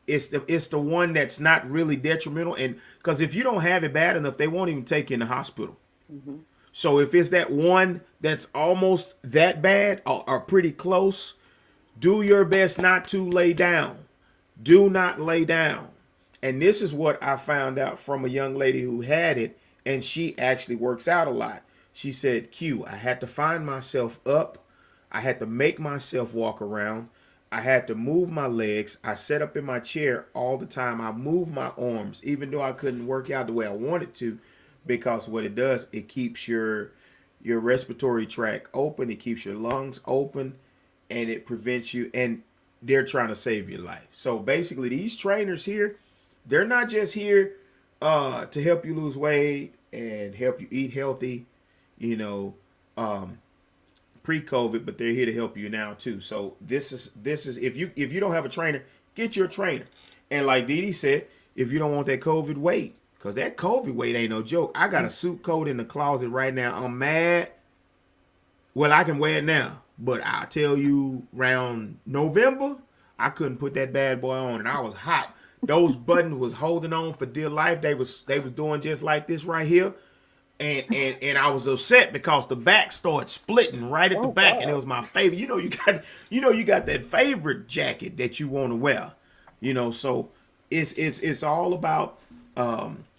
it's the one that's not really detrimental, and because if you don't have it bad enough, they won't even take you in the hospital. So if it's that one that's almost that bad or pretty close, do your best not to lay down. Do not lay down. And this is what I found out from a young lady who had it, and she actually works out a lot. She said, Q, I had to find myself up. I had to make myself walk around. I had to move my legs. I sat up in my chair all the time. I moved my arms, even though I couldn't work out the way I wanted to, because what it does, it keeps your respiratory tract open. It keeps your lungs open, and it prevents you. And they're trying to save your life. So basically, these trainers here, they're not just here to help you lose weight and help you eat healthy, pre-COVID, but they're here to help you now too. So this is if you don't have a trainer, get your trainer. And like Dee Dee said, if you don't want that COVID weight, because that COVID weight ain't no joke. I got a suit coat in the closet right now. I'm mad. Well, I can wear it now, but I tell you, around November, I couldn't put that bad boy on, and I was hot. Those buttons was holding on for dear life. They was doing just like this right here. And I was upset because the back started splitting right at the back, and it was my favorite. You got that favorite jacket that you want to wear. So it's all about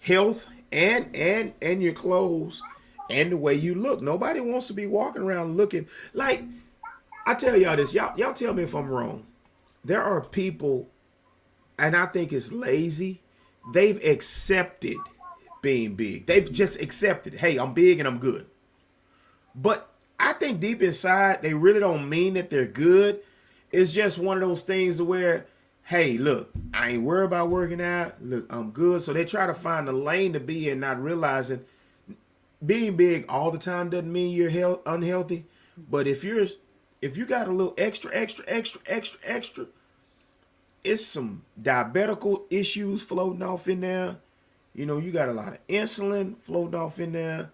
health and your clothes and the way you look. Nobody wants to be walking around looking like, I tell y'all this. Y'all tell me if I'm wrong. There are people, and I think it's lazy. They've accepted being big. They've just accepted, hey, I'm big and I'm good. But I think deep inside, they really don't mean that they're good. It's just one of those things where, hey, look, I ain't worried about working out. Look, I'm good. So they try to find a lane to be in, not realizing being big all the time doesn't mean you're unhealthy. But if you got a little extra, it's some diabetical issues floating off in there. You got a lot of insulin floating off in there.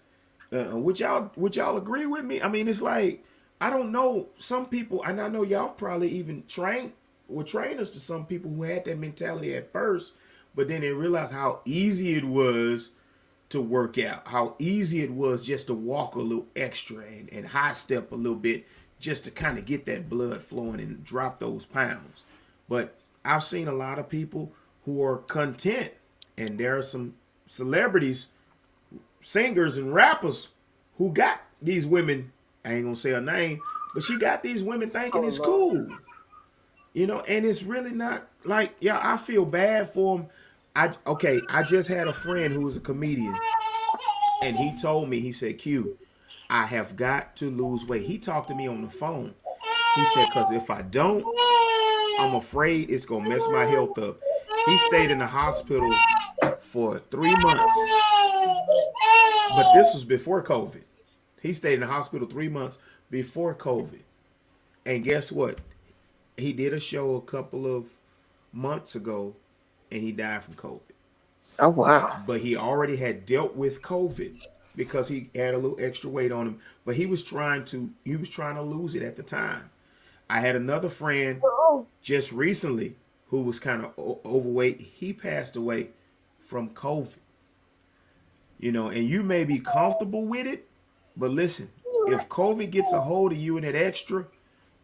Would y'all agree with me? I mean, it's like, I don't know, some people, and I know y'all probably even trained were trainers to some people who had that mentality at first, but then they realized how easy it was to work out, how easy it was just to walk a little extra and high step a little bit just to kind of get that blood flowing and drop those pounds. But I've seen a lot of people who are content, and there are some celebrities, singers and rappers who got these women, I ain't gonna say her name, but she got these women thinking it's cool. You know, and it's really not. Like, yeah, I feel bad for them. I just had a friend who was a comedian, and he told me, he said, Q, I have got to lose weight. He talked to me on the phone. He said, because if I don't, I'm afraid it's going to mess my health up. He stayed in the hospital for 3 months, but this was before COVID. He stayed in the hospital 3 months before COVID. And guess what? He did a show a couple of months ago, and he died from COVID. Oh, wow. But he already had dealt with COVID because he had a little extra weight on him. But he was trying to lose it at the time. I had another friend just recently who was kind of overweight. He passed away from COVID. You know, and you may be comfortable with it, but listen, if COVID gets a hold of you and that extra,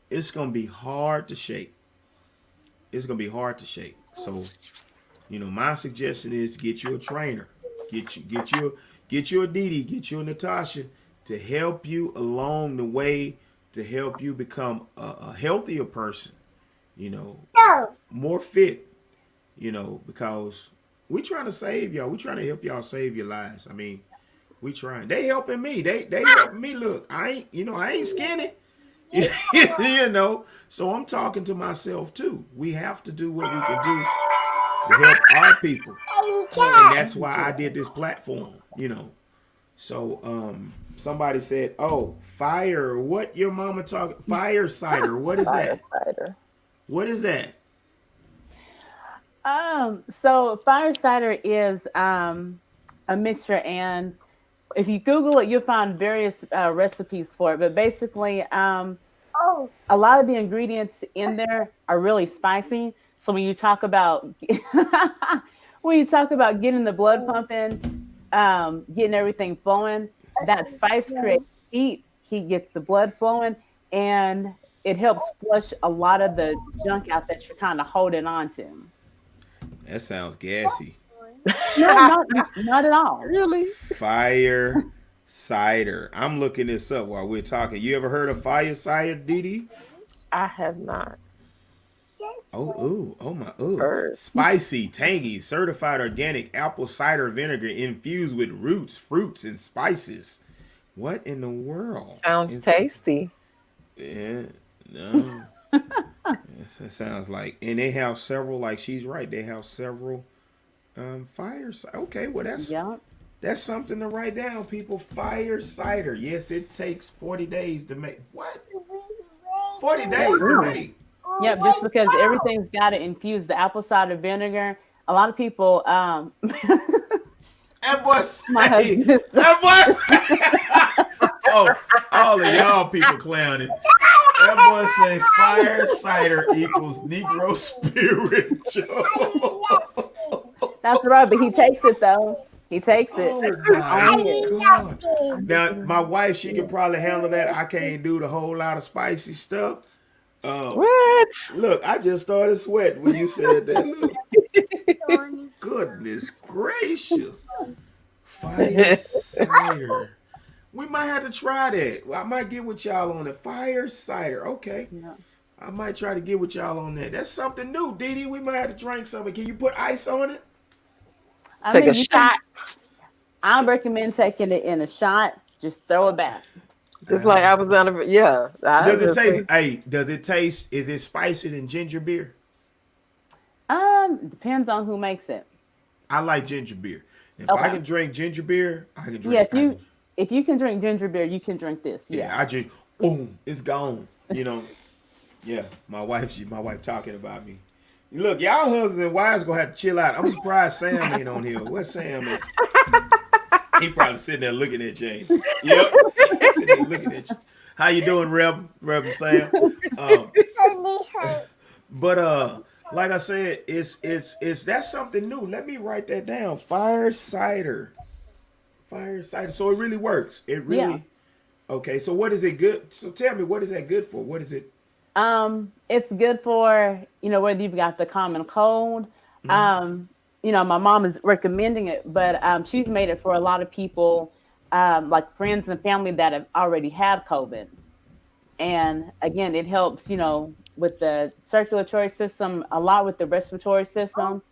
it's going to be hard to shake. It's going to be hard to shake. So, you know, my suggestion is get you a trainer. Get you a Dee Dee, get you a Natasha to help you along the way, to help you become a healthier person, you know, more fit, you know, because we trying to save y'all. We trying to help y'all save your lives. I mean, we trying. They helping me. They helping me. Look, I ain't skinny. You know, so I'm talking to myself too. We have to do what we can do to help our people, and that's why I did this platform. You know, so somebody said, "Oh, fire! What your mama talking? Fire cider? What is that? Cider. What is that?" So fire cider is a mixture, and if you Google it, you'll find various recipes for it. But basically, a lot of the ingredients in there are really spicy. So when you talk about getting the blood pumping, getting everything flowing, that spice creates heat. Heat gets the blood flowing, and it helps flush a lot of the junk out that you're kind of holding on to. That sounds gassy. No, not at all. Really? Fire cider. I'm looking this up while we're talking. You ever heard of fire cider, Dee Dee? I have not. Oh, spicy, tangy, certified organic apple cider vinegar infused with roots, fruits, and spices. What in the world? Sounds tasty. Yeah, no. It sounds like, and they have several, like she's right, they have several fire cider. Okay, well that's something to write down, people. Fire cider. Yes, it takes 40 days to make. What? 40 days to make. Yep, just because everything's got to infuse the apple cider vinegar. A lot of people That was oh, all of y'all people clowning. That boy say fire cider equals Negro spiritual. That's right, but he takes it though. He takes it. Oh my God. Now my wife, she can probably handle that. I can't do the whole lot of spicy stuff. What? Look, I just started sweating when you said that. Look. Goodness gracious. Fire cider. We might have to try that. I might get with y'all on the fire cider. Okay. Yeah. I might try to get with y'all on that. That's something new, Dee Dee. We might have to drink something. Can you put ice on it? Take a shot. I recommend taking it in a shot. Just throw it back. Just like I was on yeah. Does it taste? Hey, does it taste? Is it spicier than ginger beer? Depends on who makes it. I like ginger beer. If Okay. I can drink ginger beer, I can drink. Yeah, if you can drink ginger beer, you can drink this. Yeah. I just boom, it's gone. You know. Yeah, my wife talking about me. Look, y'all husbands and wives gonna have to chill out. I'm surprised Sam ain't on here. Where's Sam at? He probably sitting there looking at Jane. Yep, he's sitting there looking at you. How you doing, Reverend Sam? But like I said, it's that's something new. Let me write that down. Fire cider. Fire cider. So it really works. It Yeah. really okay. So what is it good? So tell me, what is that good for? What is it? It's good for, whether you've got the common cold. Um, my mom is recommending it, but she's made it for a lot of people, like friends and family that have already had COVID. And again, it helps, with the circulatory system, a lot with the respiratory system.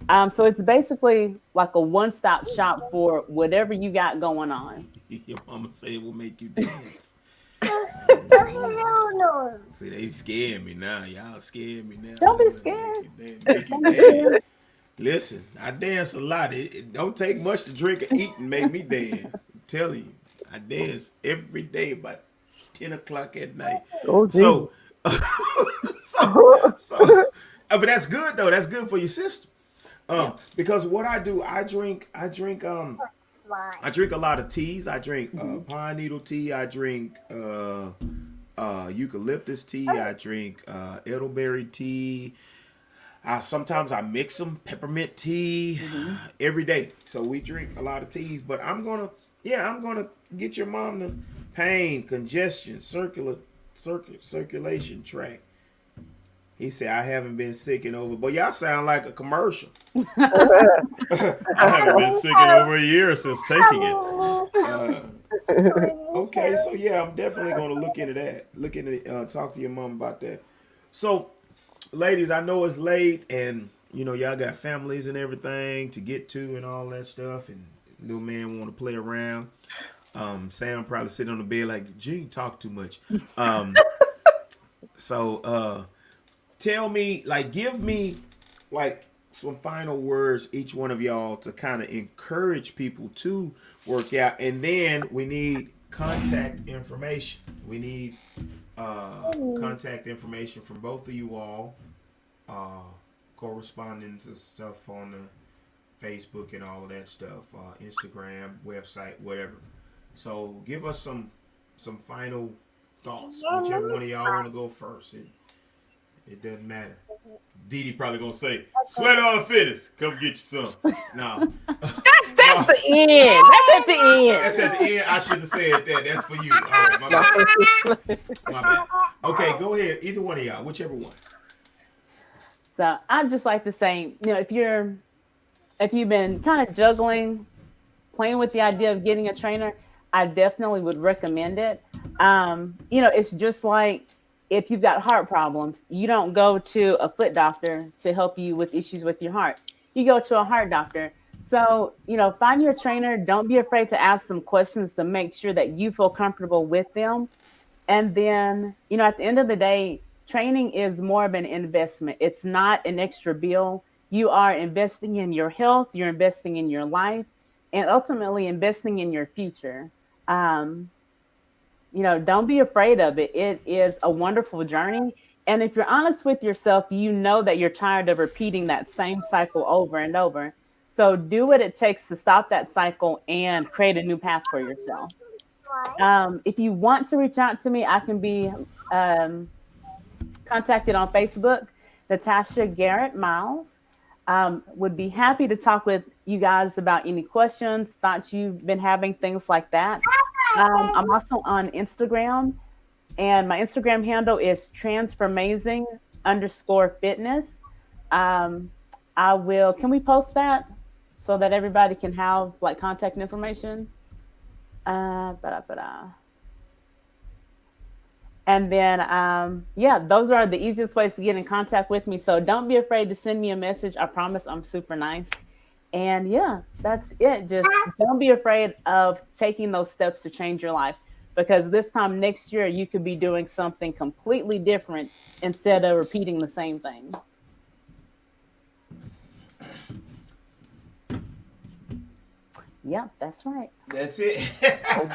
So it's basically like a one-stop shop for whatever you got going on. Your mama say it will make you dance. See, they scared me now. Y'all scared me now. Don't be Tell me to make scared. you dance. Make you Don't be dance. scared. Listen, I dance a lot. It don't take much to drink or eat and make me dance. I'm telling you, I dance every day about 10 o'clock at night. Oh, So, Jesus. but that's good though. That's good for your system. Yeah. Because what I do, I drink a lot of teas. I drink pine needle tea. I drink eucalyptus tea. I drink elderberry tea. Sometimes I mix them peppermint tea every day. So we drink a lot of teas. But I'm gonna get your mom the pain, congestion, circulation tract. He said, I haven't been sick in over, but y'all sound like a commercial. I haven't been sick in over a year since taking it. Okay, so yeah, I'm definitely going to look into that. Look into talk to your mom about that. So, ladies, I know it's late, and y'all got families and everything to get to and all that stuff, and little man want to play around. Sam probably sitting on the bed like, Gene talk too much. So tell me, like, give me like some final words, each one of y'all, to kind of encourage people to work out. And then we need contact information. We need contact information from both of you all, correspondence and stuff on the Facebook and all of that stuff, Instagram, website, whatever. So give us some final thoughts. Whichever one of y'all want to go first. It doesn't matter. Dee Dee probably gonna say, "Sweat on fitness, come get you some." No, That's the end. That's at the end. that's at the end. I shouldn't have said that. That's for you. All right, my bad. My bad. Okay, go ahead. Either one of y'all, whichever one. So I'd just like to say, if you've been kind of juggling, playing with the idea of getting a trainer, I definitely would recommend it. It's just like if you've got heart problems, you don't go to a foot doctor to help you with issues with your heart. You go to a heart doctor. So, find your trainer. Don't be afraid to ask some questions to make sure that you feel comfortable with them. And then, at the end of the day, training is more of an investment. It's not an extra bill. You are investing in your health, you're investing in your life, and ultimately investing in your future. Um, don't be afraid of it. It is a wonderful journey. And if you're honest with yourself, you know that you're tired of repeating that same cycle over and over. So do what it takes to stop that cycle and create a new path for yourself. If you want to reach out to me, I can be um, contacted on Facebook, Natasha Garrett Miles. Would be happy to talk with you guys about any questions, thoughts you've been having, things like that. I'm also on Instagram, and my Instagram handle is transformazing_fitness. Um, can we post that so that everybody can have like contact information? Ba-da-ba-da. And then, those are the easiest ways to get in contact with me. So don't be afraid to send me a message. I promise I'm super nice. And yeah, that's it. Just don't be afraid of taking those steps to change your life, because this time next year, you could be doing something completely different instead of repeating the same thing. Yeah, that's right. That's it.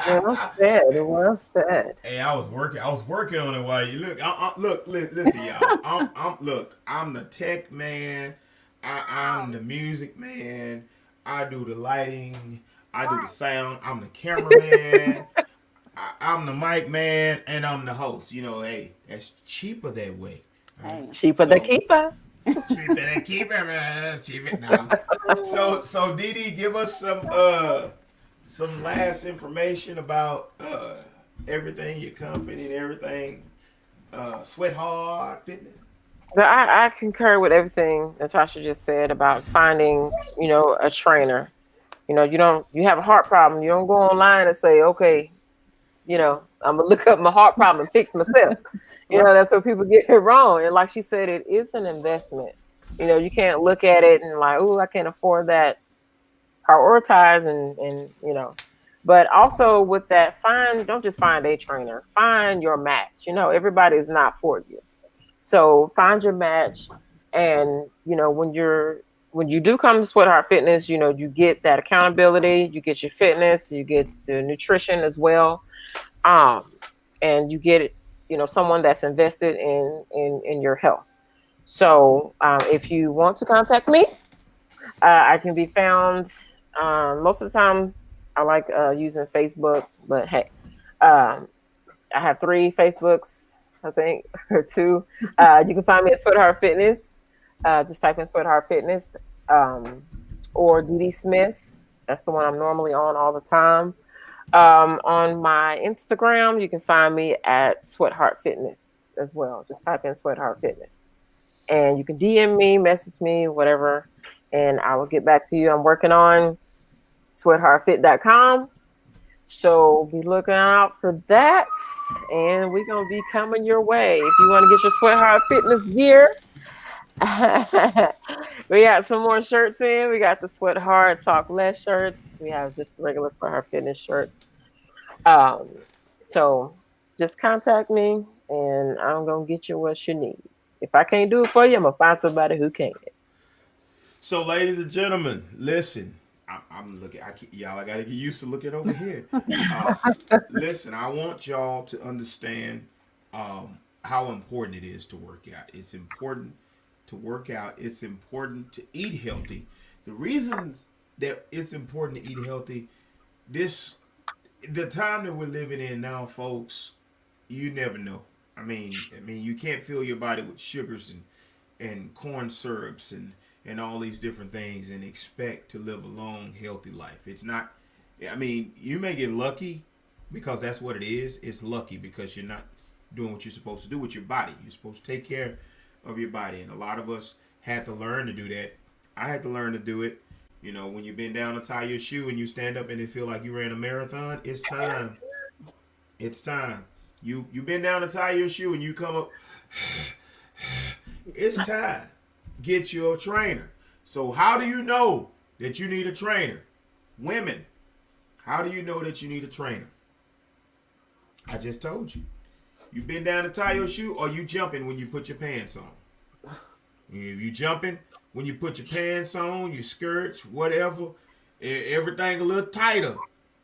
Well said. Well said. Hey, I was working on it while you look. Listen, y'all. I'm the tech man. I'm the music man. I do the lighting. I do the sound. I'm the cameraman. I'm the mic man, and I'm the host. Hey, that's cheaper that way. Hey. Cheaper the keeper. Cheap and keep it, cheap it now. So Didi, give us some last information about everything, your company and everything. Sweat Hard Fitness. But I concur with everything Natasha just said about finding, a trainer. You have a heart problem. You don't go online and say, okay, I'm gonna look up my heart problem and fix myself. That's what people get it wrong. And like she said, it is an investment. You can't look at it and like, oh, I can't afford that. Prioritize and. But also with that, don't just find a trainer. Find your match. Everybody is not for you. So find your match, and when you do come to Sweat Heart Fitness, you get that accountability, you get your fitness, you get the nutrition as well, and you get someone that's invested in your health. So if you want to contact me, I can be found. Most of the time, I like using Facebook, but hey, I have 3 Facebooks, I think, or 2. You can find me at Sweat Heart Fitness. Just type in Sweat Heart Fitness, or Didi Smith. That's the one I'm normally on all the time. On my Instagram, you can find me at Sweat Heart Fitness as well. Just type in Sweat Heart Fitness. And you can DM me, message me, whatever, and I will get back to you. I'm working on sweatheartfit.com. So be looking out for that. And we're going to be coming your way. If you want to get your Sweat Heart Fitness gear, we got some more shirts in. We got the Sweat Hard Talk Less shirts. We have just the regular Sweat Heart Fitness shirts. So just contact me and I'm going to get you what you need. If I can't do it for you, I'm going to find somebody who can. So, ladies and gentlemen, listen. I'm looking. Y'all, I gotta get used to looking over here. Listen, I want y'all to understand how important it is to work out. It's important to work out. It's important to eat healthy. The reasons that it's important to eat healthy, the time that we're living in now, folks, you never know. I mean, you can't fill your body with sugars and corn syrups and all these different things and expect to live a long, healthy life. It's not, I mean, you may get lucky because that's what it is. It's lucky because you're not doing what you're supposed to do with your body. You're supposed to take care of your body. And a lot of us had to learn to do that. I had to learn to do it. When you bend down to tie your shoe and you stand up and it feel like you ran a marathon, it's time. It's time. You bend down to tie your shoe and you come up, it's time. Get you a trainer. So how do you know that you need a trainer? Women, how do you know that you need a trainer? I just told you. You bend down to tie your shoe or you jumping when you put your pants on? If you jumping when you put your pants on, your skirts, whatever, everything a little tighter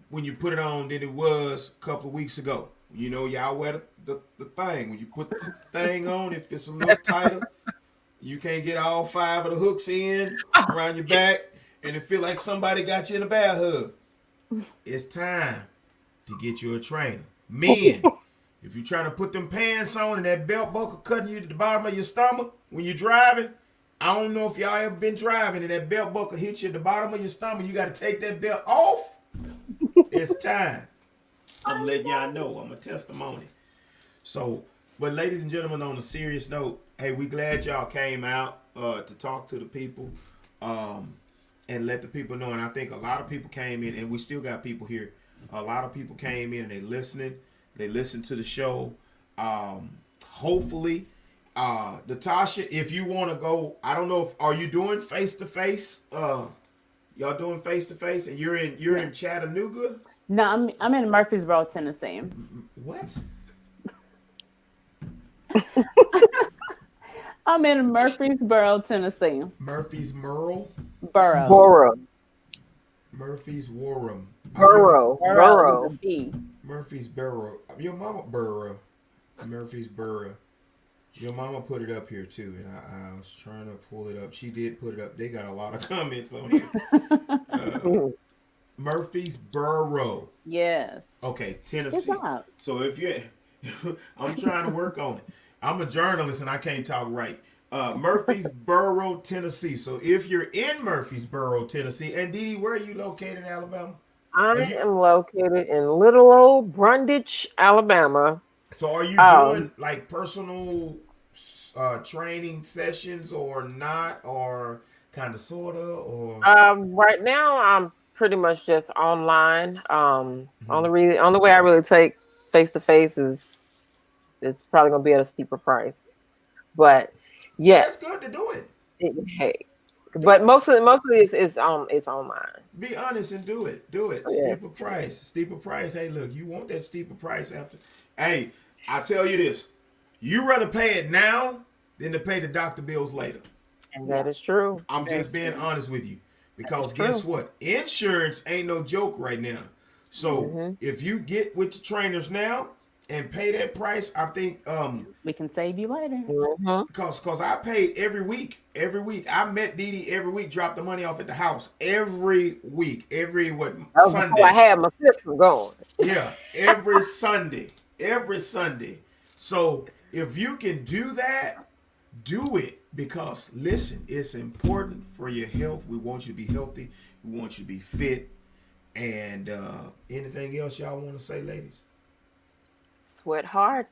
when you put it on than it was a couple of weeks ago. Y'all wear the thing. When you put the thing on, if it's a little tighter, you can't get all 5 of the hooks in around your back, and it feel like somebody got you in a bear hug. It's time to get you a trainer. Men, if you're trying to put them pants on and that belt buckle cutting you to the bottom of your stomach when you're driving, I don't know if y'all ever been driving and that belt buckle hits you at the bottom of your stomach, you got to take that belt off. It's time. I'm letting y'all know. I'm a testimony. So, but ladies and gentlemen, on a serious note, hey, we glad y'all came out to talk to the people and let the people know. And I think a lot of people came in, and we still got people here. A lot of people came in and they listening. They listened to the show. Hopefully, Natasha, if you want to go, I don't know are you doing face to face? Y'all doing face to face, and you're in Chattanooga? No, I'm in Murfreesboro, Tennessee. What? I'm in Murfreesboro, Tennessee. Murfreesboro? Borough. Murfreesboro. Borough. Murfreesboro. Your mama Borough. Murfreesboro. Your mama put it up here too, and I was trying to pull it up. She did put it up. They got a lot of comments on here. Murfreesboro. Yes. Okay, Tennessee. So if I'm trying to work on it. I'm a journalist and I can't talk right. Murfreesboro, Tennessee. So if you're in Murfreesboro, Tennessee, and Dee, where are you located in Alabama? Are I you am located in little old Brundage, Alabama. so are you Um, doing like personal training sessions or not, or kind of sorta, or right now I'm pretty much just online. Only way I really take face to face is it's probably gonna be at a steeper price. But that's yes, good to do it. hey, Do but it. mostly it's online. Be honest and do it. Do it. Yes, Steeper price. Steeper price. Hey, look, you want that steeper price after. Hey, I tell you this. You rather pay it now than to pay the doctor bills later. and Yeah. that is true. I'm That just is being true. honest with you. Because It's guess true. what? Insurance ain't no joke right now. So Hmm. if you get with the trainers now and pay that price, I think We can save you later. Hmm. cause I paid every week. Every week. I met Dee Dee every week, dropped the money off at the house. Every week. Every what That was before I Sunday. had my system going. Yeah, every Sunday. Every Sunday. So if you can do that, do it. Because listen, it's important for your health. We want you to be healthy. We want you to be fit. And anything else y'all want to say, ladies? Sweat hard.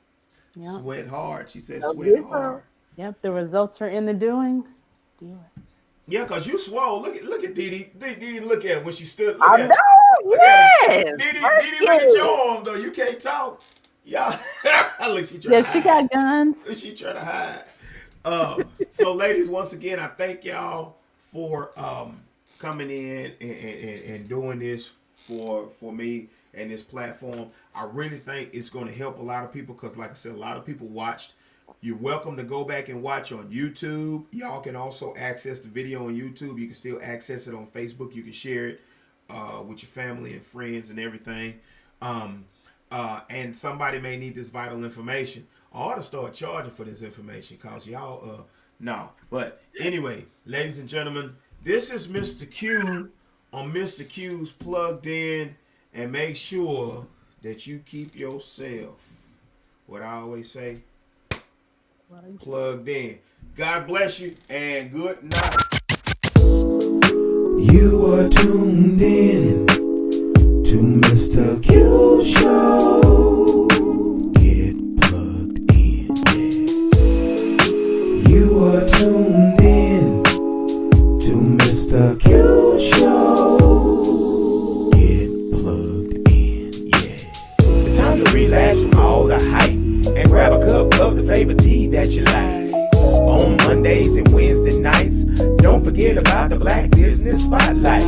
Yep. Sweat hard. She said Don't sweat get hard. some. Yep. The results are in the doing. Do it. Yeah, cause you swole. Look at Dee Dee. Dee Dee, look at her when she stood. Look I at know. her. Look at her. Yes. Dee Dee, Thank look at you. your arm though. You can't talk. Y'all, look, she trying Yeah, to she hide. got guns. She trying to hide. So ladies, once again, I thank y'all for coming in and doing this for me and this platform. I really think it's going to help a lot of people because, like I said, a lot of people watched. You're welcome to go back and watch on YouTube. Y'all can also access the video on YouTube. You can still access it on Facebook. You can share it with your family and friends and everything. And somebody may need this vital information. I ought to start charging for this information because y'all, no. But anyway, ladies and gentlemen, this is Mr. Q on Mr. Q's Plugged In. And make sure that you keep yourself, what I always say, plugged in. God bless you and good night. You are tuned in to Mr. Q Show. Get plugged in. Yeah. You are tuned in to Mr. Q Show. Get plugged in. Yeah. It's time to relax from all the hype and grab a cup of the favorite tea that you like. On Mondays and Wednesday nights, don't forget about the Black Business Spotlight.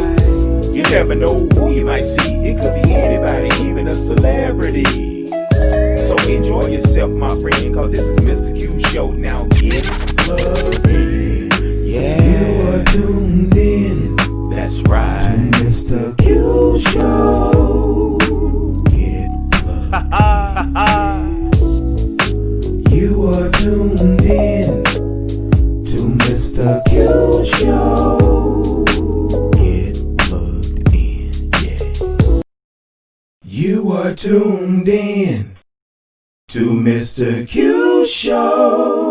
You never know who you might see. It could be anybody, even a celebrity. So enjoy yourself, my friends, cause this is Mr. Q Show. Now get plugged in. Yeah. You are tuned in That's to right. Mr. Q Show. Get plugged. You are tuned in to Mr. Q Show. Get plugged in, yeah. You are tuned in to Mr. Q Show.